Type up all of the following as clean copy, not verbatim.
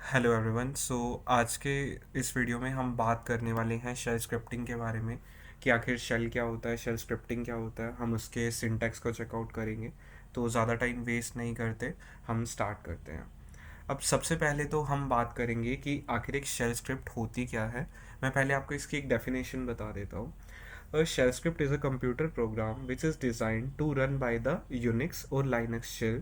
Hello everyone. आज के इस वीडियो में हम बात करने वाले हैं शेल स्क्रिप्टिंग के बारे में कि आखिर शेल क्या होता है, शेल स्क्रिप्टिंग क्या होता है। हम उसके सिंटैक्स को चेकआउट करेंगे। तो ज़्यादा टाइम वेस्ट नहीं करते, हम स्टार्ट करते हैं। अब सबसे पहले तो हम बात करेंगे कि आखिर एक शेल स्क्रिप्ट होती क्या है। मैं पहले आपको इसकी एक डेफिनेशन बता देता हूँ। A shell script is a computer program which is designed to run by the Unix or Linux shell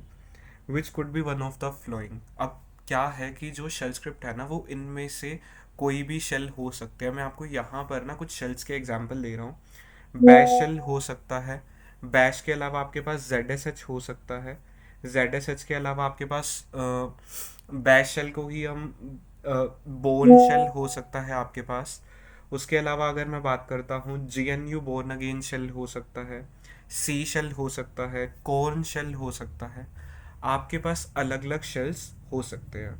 which could be one of the flowing. अब क्या है कि जो शेल स्क्रिप्ट है ना, वो इनमें से कोई भी शेल हो सकते हैं। मैं आपको यहाँ पर ना कुछ शेल्स के एग्जांपल दे रहा हूँ। बैश शेल हो सकता है। बैश के अलावा आपके पास ZSH हो सकता है। ZSH के अलावा आपके पास बैश शेल को ही हम बोर्न शेल हो सकता है आपके पास। उसके अलावा अगर मैं बात करता हूँ, GNU बोर्न अगेन शेल हो सकता है। सी शेल हो सकता है। कॉर्न शेल हो सकता है। आपके पास अलग अलग शेल्स हो सकते हैं।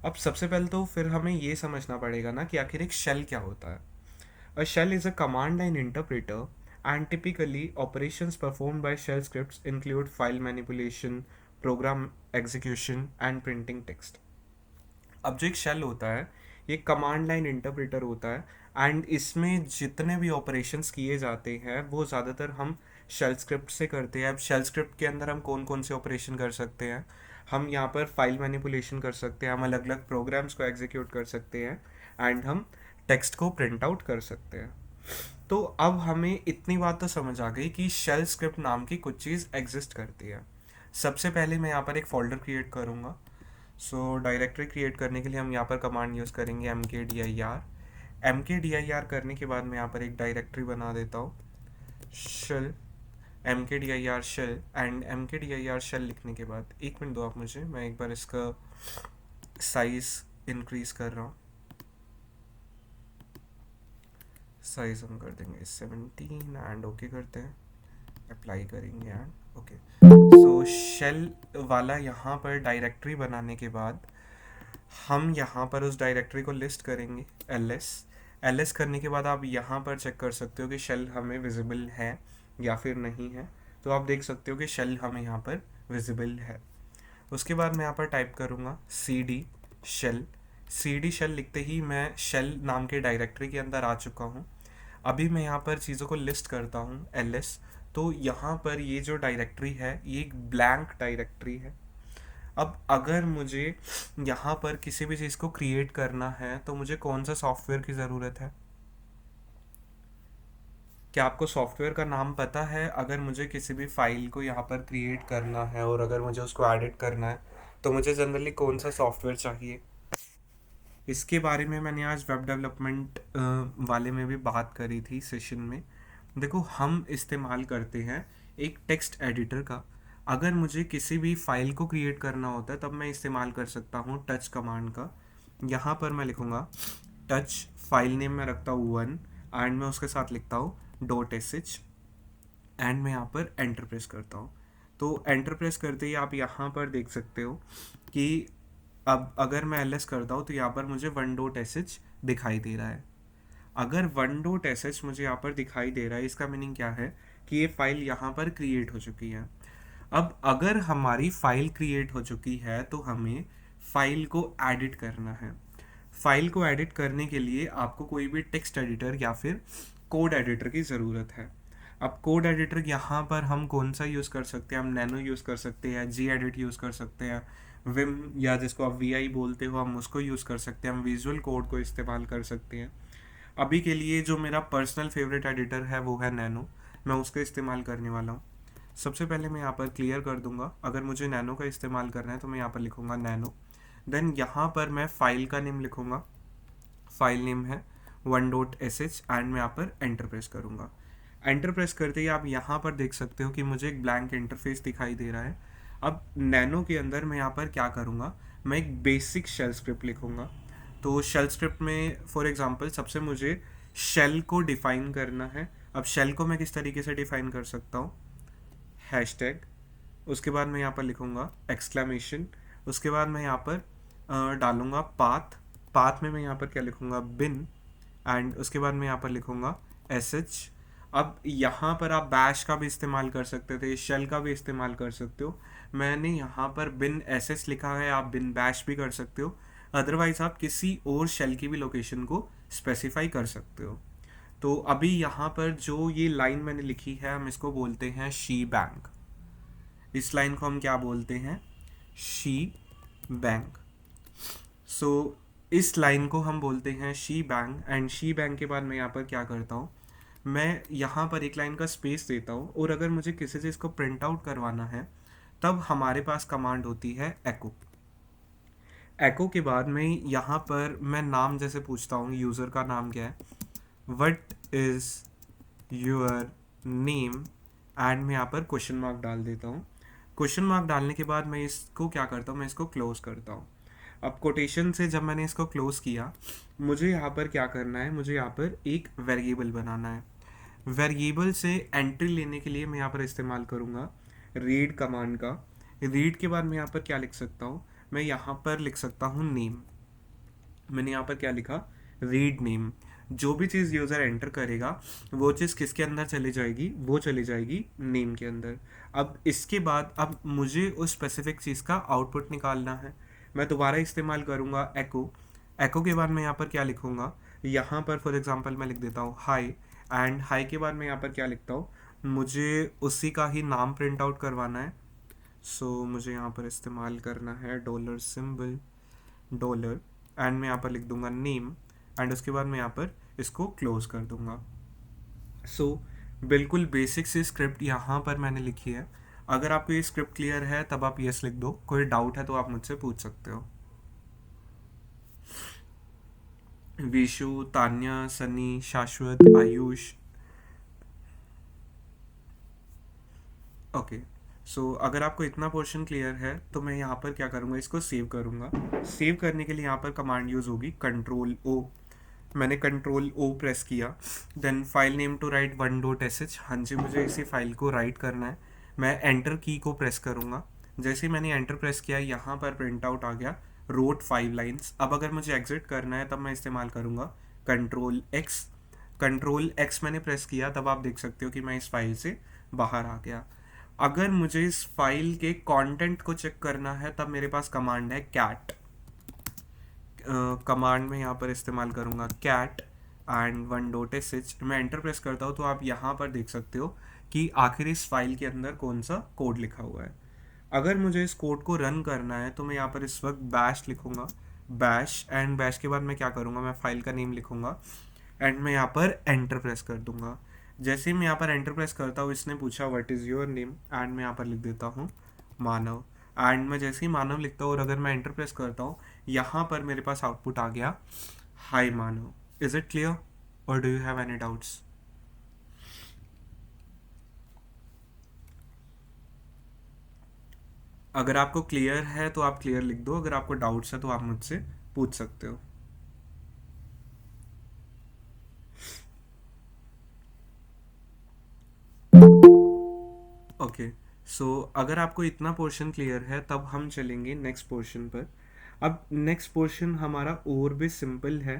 अब सबसे पहले तो फिर हमें ये समझना पड़ेगा ना कि आखिर एक शेल क्या होता है। A shell is a command line interpreter and typically operations performed by shell scripts include file manipulation, program execution and printing text. अब जो एक शेल होता है, ये कमांड लाइन इंटरप्रेटर होता है एंड इसमें जितने भी ऑपरेशंस किए जाते हैं वो ज़्यादातर हम शेल स्क्रिप्ट से करते हैं। अब शेल स्क्रिप्ट के अंदर हम कौन कौन से ऑपरेशन कर सकते हैं? हम यहाँ पर फाइल मैनिपुलेशन कर सकते हैं, हम अलग अलग प्रोग्राम्स को एग्जीक्यूट कर सकते हैं एंड हम टेक्स्ट को प्रिंट आउट कर सकते हैं। तो अब हमें इतनी बात तो समझ आ गई कि शेल स्क्रिप्ट नाम की कुछ चीज़ एग्जिस्ट करती है। सबसे पहले मैं यहाँ पर एक फोल्डर क्रिएट करूँगा। डायरेक्टरी क्रिएट करने के लिए हम यहाँ पर कमांड यूज़ करेंगे mkdir करने के बाद मैं यहाँ पर एक डायरेक्टरी बना देता हूँ, shell mkdir shell. And mkdir shell लिखने के बाद एक मिनट दो आप मुझे, मैं एक बार इसका साइज इंक्रीज कर रहा हूँ। साइज हम कर देंगे 17 एंड ओके करते हैं, अप्लाई करेंगे एंड ओके। शेल वाला यहाँ पर डायरेक्टरी बनाने के बाद हम यहाँ पर उस डायरेक्टरी को लिस्ट करेंगे, एल एस करने के बाद आप यहाँ पर चेक कर सकते हो कि शेल हमें विजिबल है या फिर नहीं है। तो आप देख सकते हो कि शेल हमें यहाँ पर विजिबल है। उसके बाद मैं यहाँ पर टाइप करूँगा सी डी शेल लिखते ही मैं शेल नाम के डायरेक्टरी के अंदर आ चुका हूँ। अभी मैं यहाँ पर चीज़ों को लिस्ट करता हूँ, LS। तो यहाँ पर ये जो डायरेक्टरी है, ये एक ब्लैंक डायरेक्टरी है। अब अगर मुझे यहाँ पर किसी भी चीज़ को क्रिएट करना है तो मुझे कौन सा सॉफ्टवेयर की ज़रूरत है? क्या आपको सॉफ्टवेयर का नाम पता है? अगर मुझे किसी भी फाइल को यहाँ पर क्रिएट करना है और अगर मुझे उसको एडिट करना है तो मुझे जनरली कौन सा सॉफ्टवेयर चाहिए? इसके बारे में मैंने आज वेब डेवलपमेंट वाले में भी बात करी थी सेशन में। देखो, हम इस्तेमाल करते हैं एक टेक्स्ट एडिटर का। अगर मुझे किसी भी फाइल को क्रिएट करना होता है तब मैं इस्तेमाल कर सकता हूँ टच कमांड का। यहाँ पर मैं लिखूँगा टच, फाइल नेम में रखता हूँ 1 एंड मैं उसके साथ लिखता हूँ .sh एंड मैं यहाँ पर एंटर प्रेस करता हूँ। तो एंटर प्रेस करते ही आप यहाँ पर देख सकते हो कि अब अगर मैं ls करता हूँ तो यहाँ पर मुझे 1.sh दिखाई दे रहा है। अगर 1.sh मुझे यहाँ पर दिखाई दे रहा है, इसका मीनिंग क्या है कि ये फाइल यहाँ पर क्रिएट हो चुकी है। अब अगर हमारी फाइल क्रिएट हो चुकी है तो हमें फाइल को एडिट करना है। फाइल को एडिट करने के लिए आपको कोई भी टेक्स्ट एडिटर या फिर कोड एडिटर की ज़रूरत है। अब कोड एडिटर यहाँ पर हम कौन सा यूज़ कर सकते हैं? हम नैनो यूज़ कर सकते हैं, जी एडिट यूज़ कर सकते हैं, विम या जिसको आप VI बोलते हो हम उसको यूज़ कर सकते हैं, हम विजुअल कोड को इस्तेमाल कर सकते हैं। अभी के लिए जो मेरा पर्सनल फेवरेट एडिटर है वो है नैनो, मैं उसका इस्तेमाल करने वाला हूँ। सबसे पहले मैं यहाँ पर क्लियर कर दूंगा। अगर मुझे नैनो का इस्तेमाल करना है तो मैं यहाँ पर लिखूँगा नैनो। देन यहाँ पर मैं फाइल का नेम लिखूँगा, फाइल नेम है 1.sh एंड मैं यहाँ पर एंटर प्रेस करूँगा। एंटर प्रेस करते ही आप यहाँ पर देख सकते हो कि मुझे एक ब्लैंक इंटरफेस दिखाई दे रहा है। अब नैनो के अंदर मैं यहाँ पर क्या करूँगा, मैं एक बेसिक शेल स्क्रिप्ट लिखूँगा। तो शेल स्क्रिप्ट में फॉर एग्जांपल सबसे मुझे शेल को डिफाइन करना है। अब शेल को मैं किस तरीके से डिफाइन कर सकता हूँ? हैशटैग, उसके बाद मैं यहाँ पर लिखूँगा एक्सक्लेमेशन, उसके बाद मैं यहाँ पर डालूँगा पाथ। पाथ में मैं यहाँ पर क्या लिखूँगा? बिन, एंड उसके बाद मैं यहाँ पर लिखूँगा sh। अब यहाँ पर आप बैश का भी इस्तेमाल कर सकते थे, शेल का भी इस्तेमाल कर सकते हो। मैंने यहाँ पर बिन sh लिखा है, आप बिन बैश भी कर सकते हो। अदरवाइज आप किसी और शेल की भी लोकेशन को स्पेसिफाई कर सकते हो। तो अभी यहाँ पर जो ये लाइन मैंने लिखी है, हम इसको बोलते हैं शी बैंक। इस लाइन को हम क्या बोलते हैं? She bank. सो इस लाइन को हम बोलते हैं she bank. And she bank के बाद मैं यहाँ पर क्या करता हूँ, मैं यहाँ पर एक लाइन का स्पेस देता हूँ, और अगर मुझे किसी से इसको प्रिंट आउट करवाना है तब हमारे पास कमांड होती है एको। एको के बाद में यहाँ पर मैं नाम जैसे पूछता हूँ, यूज़र का नाम क्या है, what is your name, and मैं यहाँ पर क्वेश्चन मार्क डाल देता हूँ। क्वेश्चन मार्क डालने के बाद मैं इसको क्या करता हूँ, मैं इसको क्लोज करता हूँ। अब कोटेशन से जब मैंने इसको क्लोज किया, मुझे यहाँ पर क्या करना है, मुझे यहाँ पर एक वेरिएबल बनाना है। वेरिएबल से एंट्री लेने के लिए मैं यहाँ पर इस्तेमाल करूँगा रीड कमांड का। रीड के बाद मैं यहाँ पर क्या लिख सकता हूँ, मैं यहाँ पर लिख सकता हूँ नेम। मैंने यहाँ पर क्या लिखा, रीड नेम। जो भी चीज़ यूज़र एंटर करेगा वो चीज़ किसके अंदर चली जाएगी, वो चली जाएगी नेम के अंदर। अब इसके बाद अब मुझे उस स्पेसिफिक चीज़ का आउटपुट निकालना है। मैं दोबारा इस्तेमाल करूँगा एको। एको के बाद मैं यहाँ पर क्या लिखूँगा, यहाँ पर फॉर एग्जांपल मैं लिख देता हूँ हाई। एंड हाई के बाद मैं यहाँ पर क्या लिखता हूँ, मुझे उसी का ही नाम प्रिंट आउट करवाना है। सो मुझे यहाँ पर इस्तेमाल करना है डॉलर सिंबल, डॉलर, एंड मैं यहाँ पर लिख दूंगा नेम, एंड उसके बाद मैं यहाँ पर इसको क्लोज कर दूंगा। सो बिल्कुल बेसिक सी स्क्रिप्ट यहाँ पर मैंने लिखी है। अगर आपको ये स्क्रिप्ट क्लियर है तब आप यस लिख दो, कोई डाउट है तो आप मुझसे पूछ सकते हो। विशु, तान्या, सनी, शाश्वत, आयुष। ओके, सो अगर आपको इतना पोर्शन क्लियर है तो मैं यहाँ पर क्या करूँगा, इसको सेव करूँगा। सेव करने के लिए यहाँ पर कमांड यूज़ होगी कंट्रोल ओ। मैंने कंट्रोल ओ प्रेस किया। Then file name to write 1.sh। हाँ जी, मुझे इसी फाइल को राइट करना है। मैं एंटर की को प्रेस करूँगा। जैसे ही मैंने एंटर प्रेस किया, यहाँ पर प्रिंट आउट आ गया रोट 5 लाइन्स। अब अगर मुझे एग्जिट करना है तब मैं इस्तेमाल करूँगा कंट्रोल एक्स। कंट्रोल एक्स मैंने प्रेस किया, तब आप देख सकते हो कि मैं इस फाइल से बाहर आ गया। अगर मुझे इस फाइल के कंटेंट को चेक करना है तब मेरे पास कमांड है कैट। कमांड में यहाँ पर इस्तेमाल करूँगा कैट एंड 1.sh। मैं एंटर प्रेस करता हूँ तो आप यहाँ पर देख सकते हो कि आखिर इस फाइल के अंदर कौन सा कोड लिखा हुआ है। अगर मुझे इस कोड को रन करना है तो मैं यहाँ पर इस वक्त बैश लिखूँगा, बैश, एंड बैश के बाद मैं क्या करूँगा, मैं फाइल का नेम लिखूँगा, एंड मैं यहाँ पर एंटर प्रेस कर दूँगा। जैसे ही मैं यहाँ पर एंटर प्रेस करता हूँ, इसने पूछा what is your name, and मैं यहाँ पर लिख देता हूँ मानव। एंड मैं जैसे ही मानव लिखता हूँ और अगर मैं एंटर प्रेस करता हूँ, यहाँ पर मेरे पास आउटपुट आ गया हाय मानव। इज इट क्लियर और do you have any doubts? अगर आपको क्लियर है तो आप क्लियर लिख दो, अगर आपको डाउट्स है तो आप मुझसे पूछ सकते हो। ओके, सो अगर आपको इतना पोर्शन क्लियर है तब हम चलेंगे नेक्स्ट पोर्शन पर। अब नेक्स्ट पोर्शन हमारा और भी सिंपल है,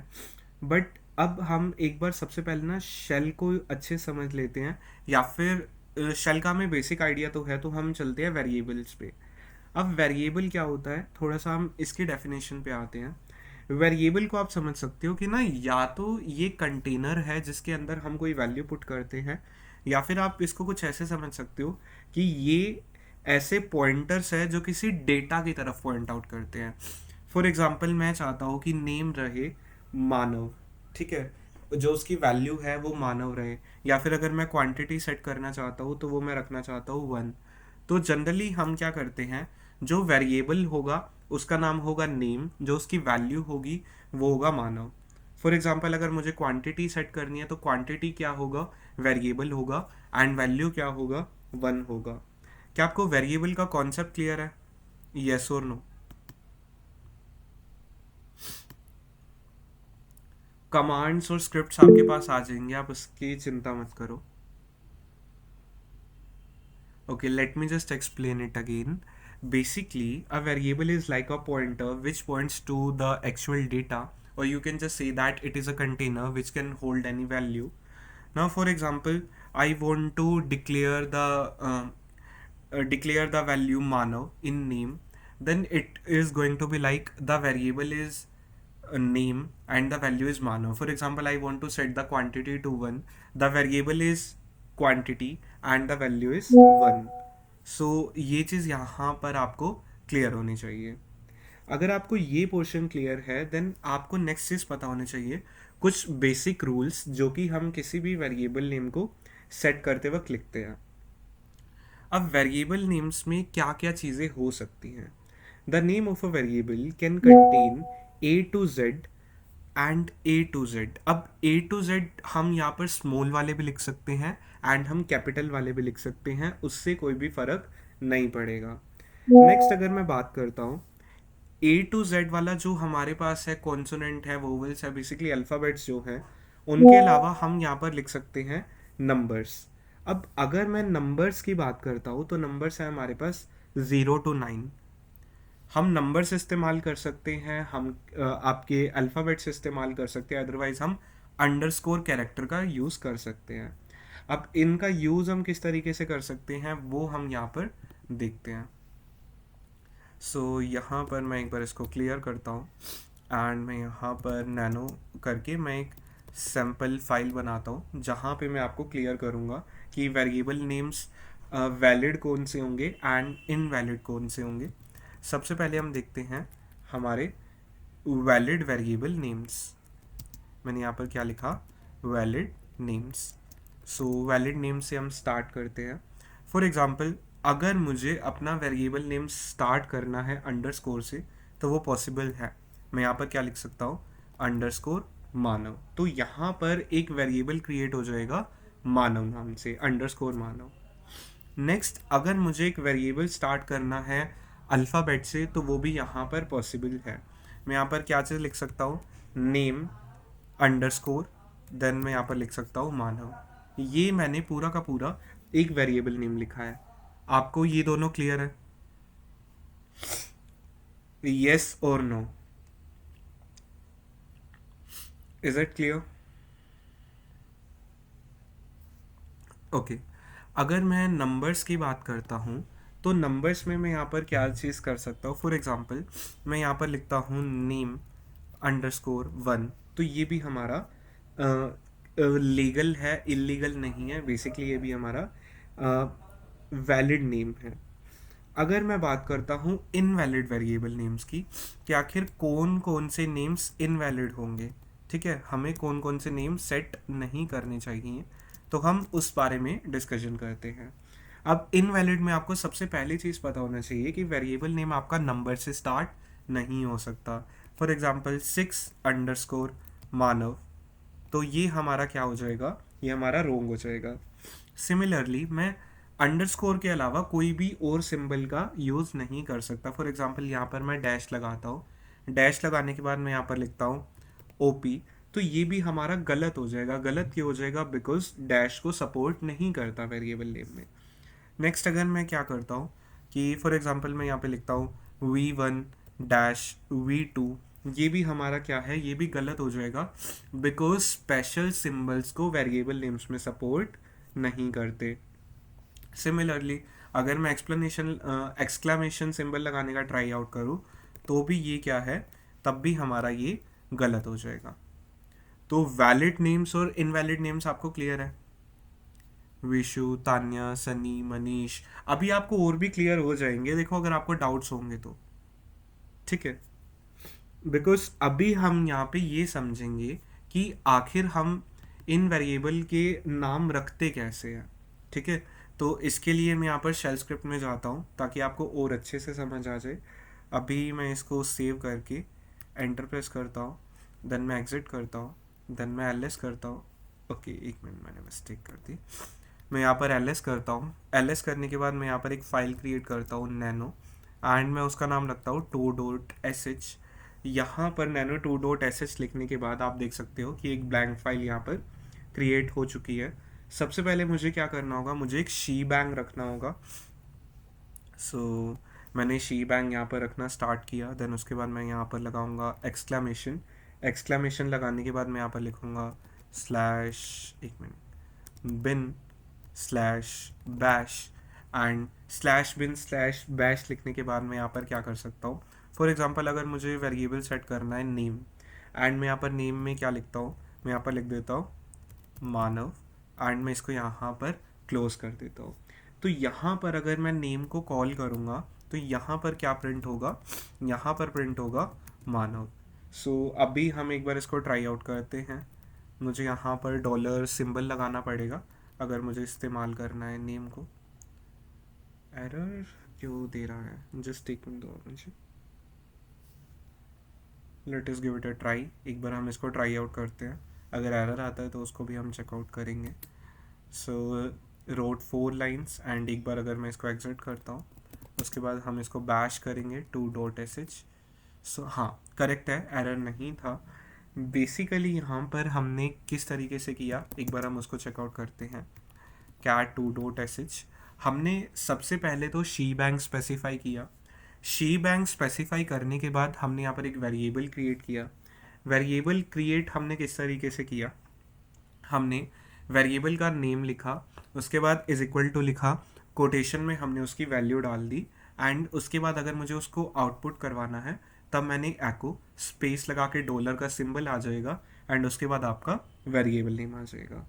बट अब हम एक बार सबसे पहले ना शेल को अच्छे समझ लेते हैं, या फिर शेल का हमें बेसिक आइडिया तो है, तो हम चलते हैं वेरिएबल्स पे। अब वेरिएबल क्या होता है, थोड़ा सा हम इसकी डेफिनेशन पे आते हैं। वेरिएबल को आप समझ सकते हो कि ना, या तो ये कंटेनर है जिसके अंदर हम कोई वैल्यू पुट करते हैं, या फिर आप इसको कुछ ऐसे समझ सकते हो कि ये ऐसे पॉइंटर्स है जो किसी डेटा की तरफ पॉइंट आउट करते हैं। फॉर एग्जांपल मैं चाहता हूँ कि नेम रहे मानव, ठीक है, जो उसकी वैल्यू है वो मानव रहे, या फिर अगर मैं क्वांटिटी सेट करना चाहता हूँ तो वो मैं रखना चाहता हूँ 1। तो जनरली हम क्या करते हैं, जो वेरिएबल होगा उसका नाम होगा नेम, जो उसकी वैल्यू होगी वो होगा मानव। फॉर एग्जांपल अगर मुझे क्वांटिटी सेट करनी है तो क्वांटिटी क्या होगा, वेरिएबल होगा, एंड वैल्यू क्या होगा, 1 होगा। क्या आपको वेरिएबल का कॉन्सेप्ट क्लियर है? येस और नो? कमांड्स और स्क्रिप्ट्स आपके पास आ जाएंगे, आप उसकी चिंता मत करो। Okay, let me just explain it again. Basically, a variable is like a pointer which points to the actual data, or you can just say that it is a container which can hold any value. Now, for example, I want to declare the value Manav in name. then it is going to be like the variable is a name and the value is Manav. For example, I want to set the quantity to 1. The variable is quantity and the value is 1. So ये चीज़ यहाँ पर आपको clear होनी चाहिए. अगर आपको ये portion clear है देन आपको नेक्स्ट चीज़ पता होनी चाहिए कुछ बेसिक रूल्स जो कि हम किसी भी वेरिएबल नेम को सेट करते वक्त लिखते हैं. अब वेरिएबल नेम्स में क्या क्या चीज़ें हो सकती हैं. The name of a variable can contain A to Z and A to Z. अब ए टू जेड हम यहाँ पर स्मॉल वाले भी लिख सकते हैं एंड हम कैपिटल वाले भी लिख सकते हैं, उससे कोई भी फर्क नहीं पड़ेगा. नेक्स्ट अगर मैं बात करता हूँ ए टू जेड वाला जो हमारे पास है कॉन्सोनेंट है वोवेल्स है बेसिकली अल्फ़ाबेट्स जो हैं उनके अलावा हम यहाँ पर लिख सकते हैं नंबर्स. अब अगर मैं नंबर्स की बात करता हूँ तो नंबर्स है हमारे पास 0 to 9. हम नंबर्स इस्तेमाल कर सकते हैं, हम आपके अल्फ़ाबेट्स इस्तेमाल कर सकते हैं, अदरवाइज हम अंडरस्कोर कैरेक्टर का यूज़ कर सकते हैं. अब इनका यूज़ हम किस तरीके से कर सकते हैं वो हम यहाँ पर देखते हैं. सो यहाँ पर मैं एक बार इसको क्लियर करता हूँ एंड मैं यहाँ पर नैनो करके मैं एक सैम्पल फाइल बनाता हूँ जहाँ पे मैं आपको क्लियर करूँगा कि वेरिएबल नेम्स वैलिड कौन से होंगे एंड इनवैलिड कौन से होंगे. सबसे पहले हम देखते हैं हमारे वैलिड वेरिएबल नेम्स. मैंने यहाँ पर क्या लिखा, वैलिड नेम्स. सो वैलिड नेम से हम स्टार्ट करते हैं. फॉर एग्जांपल अगर मुझे अपना वेरिएबल नेम स्टार्ट करना है अंडरस्कोर से तो वो पॉसिबल है. मैं यहाँ पर क्या लिख सकता हूँ, अंडरस्कोर मानव. तो यहाँ पर एक वेरिएबल क्रिएट हो जाएगा मानव नाम से, अंडरस्कोर मानव. नेक्स्ट अगर मुझे एक वेरिएबल स्टार्ट करना है अल्फ़ाबेट से तो वो भी यहाँ पर पॉसिबल है. मैं यहाँ पर क्या चीज़ लिख सकता हूँ, नेम अंडरस्कोर, देन मैं यहाँ पर लिख सकता हूँ मानव. ये मैंने पूरा का पूरा एक वेरिएबल नेम लिखा है. आपको ये दोनों क्लियर है? येस और no? Is it clear? Okay. अगर मैं नंबर्स की बात करता हूँ तो नंबर्स में मैं यहाँ पर क्या चीज़ कर सकता हूँ. फॉर एग्जांपल मैं यहाँ पर लिखता हूँ नेम अंडरस्कोर 1. तो ये भी हमारा लीगल है, इलीगल नहीं है. बेसिकली ये भी हमारा वैलिड नेम है. अगर मैं बात करता हूँ इनवैलिड वेरिएबल नेम्स की कि आखिर कौन कौन से नेम्स इनवैलिड होंगे, ठीक है, हमें कौन कौन से नेम सेट नहीं करने चाहिए, तो हम उस बारे में डिस्कशन करते हैं. अब इनवैलिड में आपको सबसे पहली चीज़ पता होना चाहिए कि वेरिएबल नेम आपका नंबर से स्टार्ट नहीं हो सकता. फॉर एग्जांपल 6 अंडरस्कोर मानव, तो ये हमारा क्या हो जाएगा, ये हमारा रोंग हो जाएगा. सिमिलरली मैं अंडरस्कोर के अलावा कोई भी और सिंबल का यूज़ नहीं कर सकता. फॉर एग्जांपल यहाँ पर मैं डैश लगाता हूँ, डैश लगाने के बाद मैं यहाँ पर लिखता हूँ ओपी, तो ये भी हमारा गलत हो जाएगा. गलत क्यों हो जाएगा, बिकॉज डैश को सपोर्ट नहीं करता वेरिएबल नेम में. नेक्स्ट अगर मैं क्या करता हूँ कि फॉर एग्जांपल मैं यहाँ पे लिखता हूँ v1 डैश v2, ये भी हमारा क्या है, ये भी गलत हो जाएगा बिकॉज स्पेशल सिंबल्स को वेरिएबल नेम्स में सपोर्ट नहीं करते. सिमिलरली अगर मैं एक्सक्लेमेशन सिंबल लगाने का ट्राई आउट करूँ तो भी ये क्या है, तब भी हमारा ये गलत हो जाएगा. तो वैलिड नेम्स और इनवैलिड नेम्स आपको क्लियर है. विशु, तान्या, सनी, मनीष, अभी आपको और भी क्लियर हो जाएंगे देखो अगर आपको डाउट्स होंगे तो, ठीक है. बिकॉज अभी हम यहाँ पे ये समझेंगे कि आखिर हम इन वेरिएबल के नाम रखते कैसे हैं, ठीक है. तो इसके लिए मैं यहाँ पर शेल स्क्रिप्ट में जाता हूँ ताकि आपको और अच्छे से समझ आ जाए. अभी मैं इसको सेव करके एंटर प्रेस करता हूँ, देन मैं एग्जिट करता हूँ, देन मैं एलएस करता हूँ. ओके एक मिनट, मैंने मिस्टेक कर दी. मैं यहाँ पर एलएस करता हूँ. एलएस करने के बाद मैं यहाँ पर एक फ़ाइल क्रिएट करता हूँ नैनो, एंड मैं उसका नाम रखता हूँ 2.sh. यहाँ पर नैनो 2.sh लिखने के बाद आप देख सकते हो कि एक ब्लैंक फाइल यहाँ पर क्रिएट हो चुकी है. सबसे पहले मुझे क्या करना होगा, मुझे एक शी बैंग रखना होगा. सो मैंने शी बैंग यहाँ पर रखना स्टार्ट किया. देन उसके बाद मैं यहाँ पर लगाऊंगा एक्सक्लेमेशन. एक्सक्लेमेशन लगाने के बाद मैं यहाँ पर लिखूँगा स्लैश, एक minute, bin slash bash, and slash bin slash bash लिखने के बाद मैं यहाँ पर क्या कर सकता हूँ, फॉर एग्जांपल अगर मुझे वेरिएबल सेट करना है नेम, एंड मैं यहाँ पर नेम में क्या लिखता हूँ, मैं यहाँ पर लिख देता हूँ मानव, एंड मैं इसको यहाँ पर क्लोज कर देता हूँ। तो यहाँ पर अगर मैं नेम को कॉल करूँगा तो यहाँ पर क्या प्रिंट होगा, यहाँ पर प्रिंट होगा मानव। सो अभी हम एक बार इसको ट्राई आउट करते हैं। मुझे यहाँ पर डॉलर सिंबल लगाना पड़ेगा अगर मुझे इस्तेमाल करना है नेम को। एरर क्यों दे रहा है, जस्ट एक मिनट दो मुझे, let us give it a try. एक बार हम इसको ट्राई आउट करते हैं, अगर एरर आता है तो उसको भी हम चेकआउट करेंगे। सो रोड 4 लाइन्स, एंड एक बार अगर मैं इसको एग्जिट करता हूँ उसके बाद हम इसको बैश करेंगे 2.sh। सो हाँ करेक्ट है, एरर नहीं था। बेसिकली यहाँ पर हमने किस तरीके से किया, एक बार हम उसको चेकआउट करते हैं। cat 2.sh हमने सबसे पहले तो शी बैंक स्पेसिफाई किया। शी बैंक स्पेसिफाई करने के बाद हमने यहाँ पर एक वेरिएबल क्रिएट किया। वेरिएबल क्रिएट हमने किस तरीके से किया, हमने वेरिएबल का नेम लिखा, उसके बाद इज इक्वल टू लिखा, कोटेशन में हमने उसकी वैल्यू डाल दी, एंड उसके बाद अगर मुझे उसको आउटपुट करवाना है तब मैंने एको स्पेस लगा के डॉलर का सिंबल आ जाएगा, एंड उसके बाद आपका वेरिएबल नेम आ जाएगा।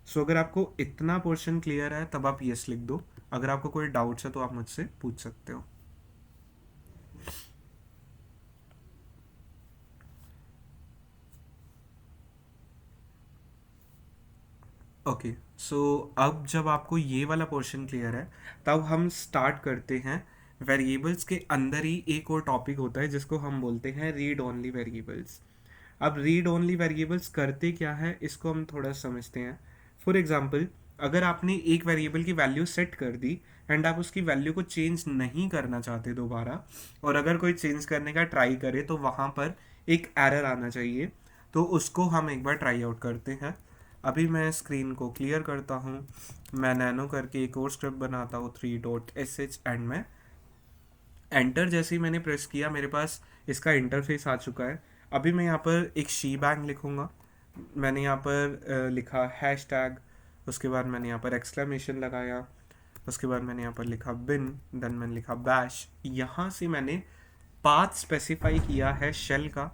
सो अगर आपको इतना पोर्शन क्लियर है तब आप यस लिख दो, अगर आपको कोई डाउट्स है तो आप मुझसे पूछ सकते हो। ओके, सो अब जब आपको ये वाला पोर्शन क्लियर है तब हम स्टार्ट करते हैं। वेरिएबल्स के अंदर ही एक और टॉपिक होता है जिसको हम बोलते हैं रीड ओनली वेरिएबल्स। अब रीड ओनली वेरिएबल्स करते क्या है इसको हम थोड़ा समझते हैं। फॉर एग्जांपल अगर आपने एक वेरिएबल की वैल्यू सेट कर दी एंड आप उसकी वैल्यू को चेंज नहीं करना चाहते दोबारा, और अगर कोई चेंज करने का ट्राई करे तो वहाँ पर एक एरर आना चाहिए, तो उसको हम एक बार ट्राई आउट करते हैं। अभी मैं स्क्रीन को क्लियर करता हूँ, मैं नैनो करके एक और स्क्रिप्ट बनाता हूँ 3.sh, एंड मैं एंटर जैसे ही मैंने प्रेस किया मेरे पास इसका इंटरफेस आ चुका है। अभी मैं यहाँ पर एक शी बैंग लिखूँगा, मैंने यहाँ पर लिखा हैश टैग, उसके बाद मैंने यहाँ पर एक्सक्लेमेशन लगाया, उसके बाद मैंने यहाँ पर लिखा बिन, देन मैंने लिखा बैश। यहाँ से मैंने पाथ स्पेसिफाई किया है शेल का।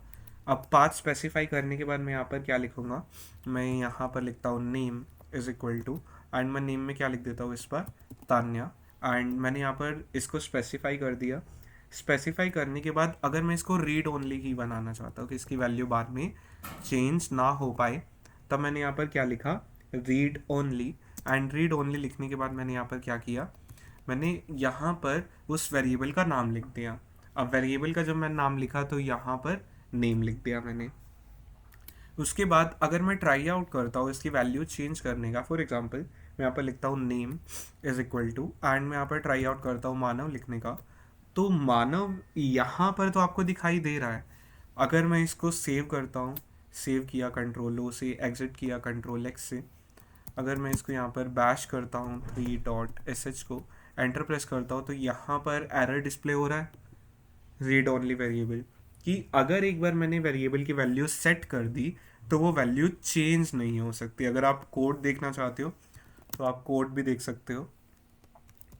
अब पाथ स्पेसिफाई करने के बाद मैं यहाँ पर क्या लिखूँगा, मैं यहाँ पर लिखता हूँ name is equal to, and मैं नेम में क्या लिख देता हूँ इस पर तान्या, एंड मैंने यहाँ पर इसको स्पेसिफाई कर दिया। स्पेसिफाई करने के बाद अगर मैं इसको रीड ओनली ही बनाना चाहता हूँ कि इसकी वैल्यू बाद में चेंज ना हो पाए, तब मैंने यहाँ पर क्या लिखा, read only. And read only लिखने के बाद मैंने यहाँ पर क्या किया, मैंने यहाँ पर उस वेरिएबल का नाम लिख दिया। अब वेरिएबल का जब मैं नाम लिखा तो यहाँ पर नेम लिख दिया मैंने। उसके बाद अगर मैं ट्राई आउट करता हूँ इसकी वैल्यू चेंज करने का, फॉर एग्जांपल मैं यहाँ पर लिखता हूँ name is equal to, and मैं यहाँ पर ट्राई आउट करता हूँ मानव लिखने का, तो मानव यहाँ पर तो आपको दिखाई दे रहा है। अगर मैं इसको सेव करता हूँ, सेव किया कंट्रोल ओ से, एग्जिट किया कंट्रोल एक्स से, अगर मैं इसको यहाँ पर बैश करता हूँ 3.sh को, एंटर प्रेस करता हूँ, तो यहाँ पर एरर डिस्प्ले हो रहा है रीड ओनली वेरिएबल कि अगर एक बार मैंने वेरिएबल की वैल्यू सेट कर दी तो वो वैल्यू चेंज नहीं हो सकती। अगर आप कोड देखना चाहते हो तो आप कोड भी देख सकते हो,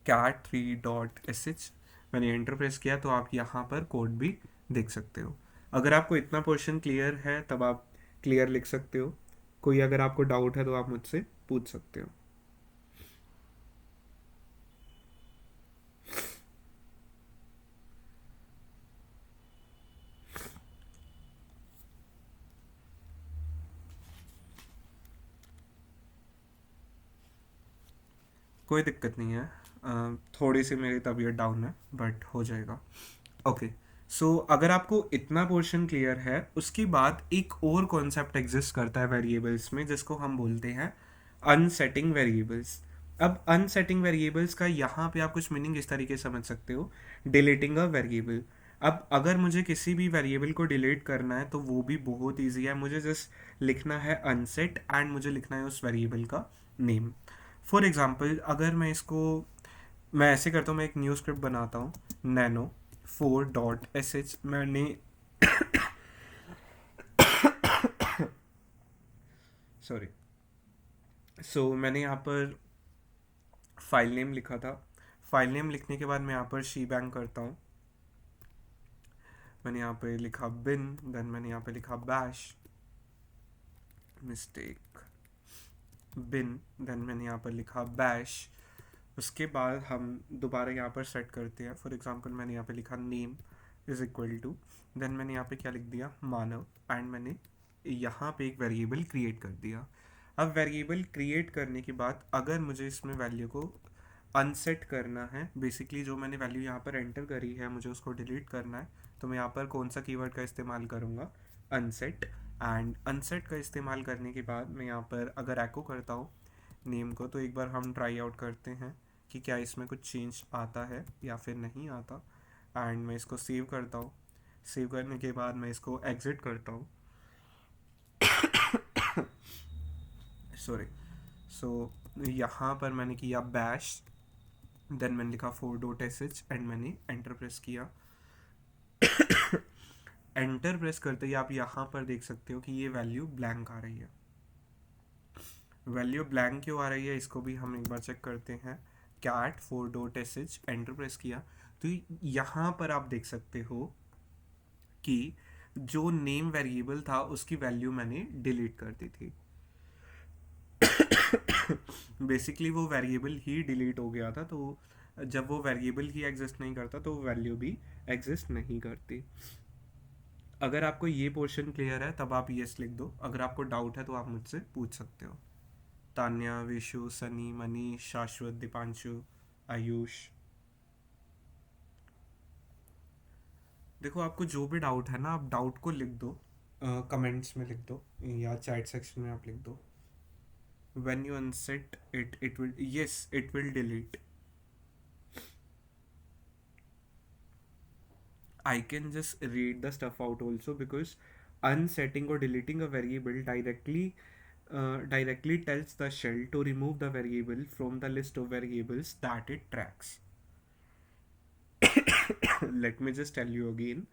cat 3.sh मैंने एंटर प्रेस किया तो आप यहाँ पर कोड भी देख सकते हो। अगर आपको इतना पोर्शन क्लियर है तब आप क्लियर लिख सकते हो, कोई अगर आपको डाउट है तो आप मुझसे पूछ सकते हो। कोई दिक्कत नहीं है, थोड़ी सी मेरी तबीयत डाउन है बट हो जाएगा। ओके, सो अगर आपको इतना पोर्शन क्लियर है उसके बाद एक और कॉन्सेप्ट एग्जिस्ट करता है वेरिएबल्स में जिसको हम बोलते हैं अनसेटिंग वेरिएबल्स। अब अनसेटिंग वेरिएबल्स का यहाँ पे आप कुछ मीनिंग इस तरीके से समझ सकते हो, डिलीटिंग अ वेरिएबल। अब अगर मुझे किसी भी वेरिएबल को डिलीट करना है तो वो भी बहुत ईजी है, मुझे जस्ट लिखना है अनसेट एंड मुझे लिखना है उस वेरिएबल का नेम। फॉर एग्जाम्पल अगर मैं इसको, मैं ऐसे करता हूँ, मैं एक न्यू स्क्रिप्ट बनाता हूँ नैनो 4.sh, मैंने सॉरी, सो मैंने यहाँ पर फाइल नेम लिखा था। फाइल नेम लिखने के बाद मैं यहाँ पर शी बैंग करता हूँ। मैंने यहाँ पे लिखा बिन, देन मैंने यहाँ पे लिखा बैश, मिस्टेक, बिन, देन मैंने यहाँ पर लिखा बैश। उसके बाद हम दोबारा यहाँ पर सेट करते हैं। फॉर एग्जांपल मैंने यहाँ पे लिखा name is equal to, then मैंने यहाँ पे क्या लिख दिया, मानव, एंड मैंने यहाँ पे एक वेरिएबल क्रिएट कर दिया। अब वेरिएबल क्रिएट करने के बाद अगर मुझे इसमें वैल्यू को अनसेट करना है, बेसिकली जो मैंने वैल्यू यहाँ पर एंटर करी है मुझे उसको डिलीट करना है, तो मैं यहाँ पर कौन सा कीवर्ड का इस्तेमाल करूँगा, अनसेट। एंड अनसेट का इस्तेमाल करने के बाद मैं यहाँ पर अगर एको करता हूँ नेम को, तो एक बार हम ट्राई आउट करते हैं कि क्या इसमें कुछ चेंज आता है या फिर नहीं आता। एंड मैं इसको सेव करता हूँ। सेव करने के बाद मैं इसको एग्जिट करता हूँ, सॉरी। सो यहाँ पर मैंने किया बैश, देन मैंने लिखा 4.sh एंड मैंने एंटर प्रेस किया। एंटर प्रेस करते ही आप यहाँ पर देख सकते हो कि ये वैल्यू ब्लैंक आ रही है। वैल्यू ब्लैंक क्यों आ रही है इसको भी हम एक बार चेक करते हैं। कैट 4.sh एंटर प्रेस किया, तो यहाँ पर आप देख सकते हो कि जो नेम वेरिएबल था उसकी वैल्यू मैंने डिलीट कर दी थी। बेसिकली वो वेरिएबल ही डिलीट हो गया था, तो जब वो वेरिएबल ही एग्जिस्ट नहीं करता तो वैल्यू भी एग्जिस्ट नहीं करती। अगर आपको ये पोर्शन क्लियर है तब आप यस लिख दो, अगर आपको डाउट है तो आप मुझसे पूछ सकते हो। तान्या, विशु, सनी, मनीष, शाश्वत, दीपांशु, आयुष। देखो आपको जो भी डाउट है ना, आप डाउट को लिख दो, कमेंट्स में लिख दो या चैट सेक्शन में आप लिख दो। when you unset it, it will, yes, it will delete. I can just read the stuff out also, because unsetting or deleting a variable directly tells the shell to remove the variable from the list of variables that it tracks. Let me just tell you again.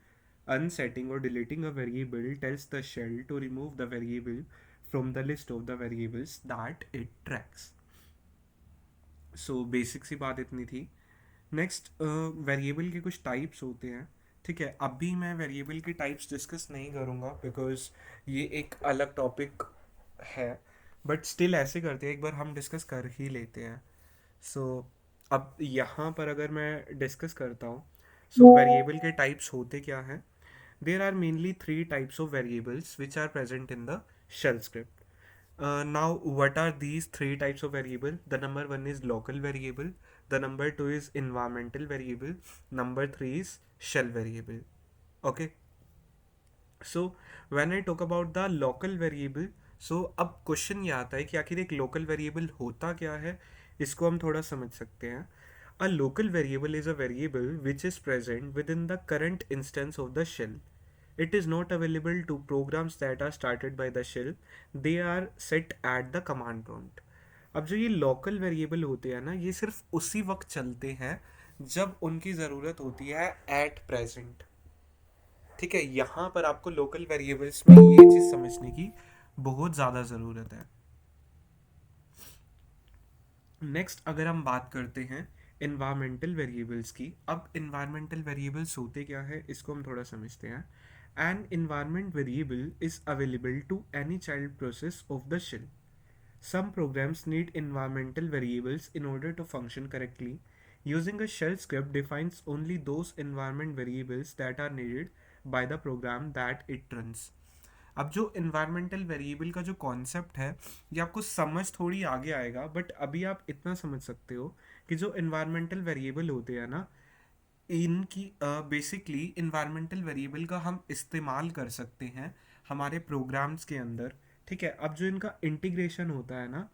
Unsetting or deleting a variable tells the shell to remove the variable from the list of the variables that it tracks. So basic सी बात इतनी थी। Next, variable के कुछ types होते हैं, ठीक है। अभी मैं वेरिएबल की टाइप्स डिस्कस नहीं करूँगा बिकॉज ये एक अलग टॉपिक है, बट स्टिल ऐसे करते हैं, एक बार हम डिस्कस कर ही लेते हैं। सो अब यहाँ पर अगर मैं डिस्कस करता हूँ, सो वेरिएबल के टाइप्स होते क्या हैं। There are mainly 3 types of variables which are present in the shell script. Now, what are these 3 types of variable? The number 1 is local variable, the number 2 is environmental variable, number 3 is shell variable. Okay, so when I talk about the local variable, so अब question ये आता है कि आखिर एक local variable होता क्या है, इसको हम थोड़ा समझ सकते हैं। A local variable is a variable which is present within the current instance of the shell. It is not available to programs that are started by the shell. They are set at the command prompt. अब जो ये local variable होते हैं ना, ये सिर्फ उसी वक्त चलते हैं जब उनकी ज़रूरत होती है एट प्रेजेंट, ठीक है। यहाँ पर आपको लोकल वेरिएबल्स में ये चीज़ समझने की बहुत ज़्यादा ज़रूरत है। नेक्स्ट, अगर हम बात करते हैं इन्वायरमेंटल वेरिएबल्स की, अब इन्वायरमेंटल वेरिएबल्स होते क्या है इसको हम थोड़ा समझते हैं। An environment variable is available to any child process of the shell. Some programs need environmental variables in order to function correctly. Using a shell script defines only those environment variables that are needed by the program that it runs. अब जो environmental variable का जो concept है ये आपको समझ थोड़ी आगे आएगा, बट अभी आप इतना समझ सकते हो कि जो environmental variable होते हैं ना, इनकी बेसिकली इन्वायरमेंटल वेरिएबल का हम इस्तेमाल कर सकते हैं हमारे प्रोग्राम्स के अंदर, ठीक है। अब जो इनका इंटीग्रेशन होता है ना,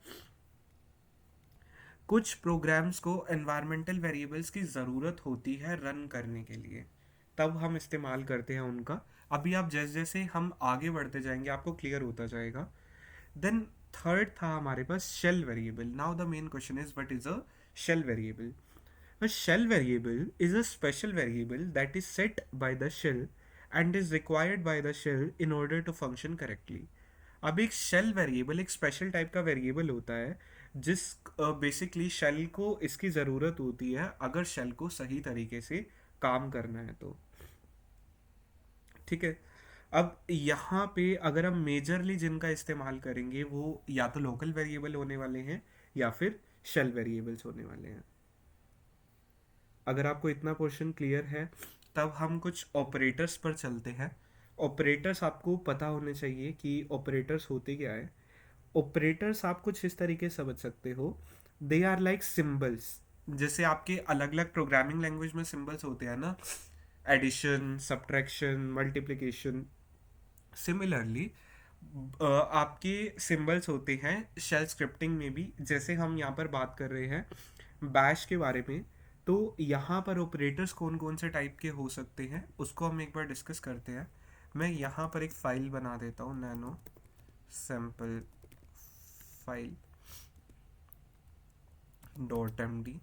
कुछ प्रोग्राम्स को एनवायरमेंटल वेरिएबल्स की ज़रूरत होती है रन करने के लिए, तब हम इस्तेमाल करते हैं उनका। अभी आप जैसे जैसे हम आगे बढ़ते जाएंगे आपको क्लियर होता जाएगा। देन थर्ड था हमारे पास shell variable. Now the main question is what is a shell variable? A shell variable is a special variable that is set by the shell and is required by the shell in order to function correctly. अब एक shell variable एक special type का variable होता है जिस basically shell को इसकी ज़रूरत होती है अगर शेल को सही तरीके से काम करना है तो। ठीक है। अब यहाँ पे अगर हम मेजरली जिनका इस्तेमाल करेंगे वो या तो लोकल वेरिएबल होने वाले हैं या फिर शेल वेरिएबल्स होने वाले हैं। अगर आपको इतना पोर्शन क्लियर है तब हम कुछ ऑपरेटर्स पर चलते हैं। ऑपरेटर्स आपको पता होने चाहिए कि ऑपरेटर्स होते क्या है। ऑपरेटर्स आप कुछ इस तरीके से समझ सकते हो, दे आर लाइक सिंबल्स। जैसे आपके अलग अलग प्रोग्रामिंग लैंग्वेज में सिंबल्स होते हैं ना, एडिशन, सब्ट्रैक्शन, मल्टीप्लिकेशन। सिमिलरली आपके सिंबल्स होते हैं शेल स्क्रिप्टिंग में भी। जैसे हम यहाँ पर बात कर रहे हैं बैश के बारे में, तो यहाँ पर ऑपरेटर्स कौन कौन से टाइप के हो सकते हैं उसको हम एक बार डिस्कस करते हैं। मैं यहाँ पर एक फ़ाइल बना देता हूँ, nano sample file .md।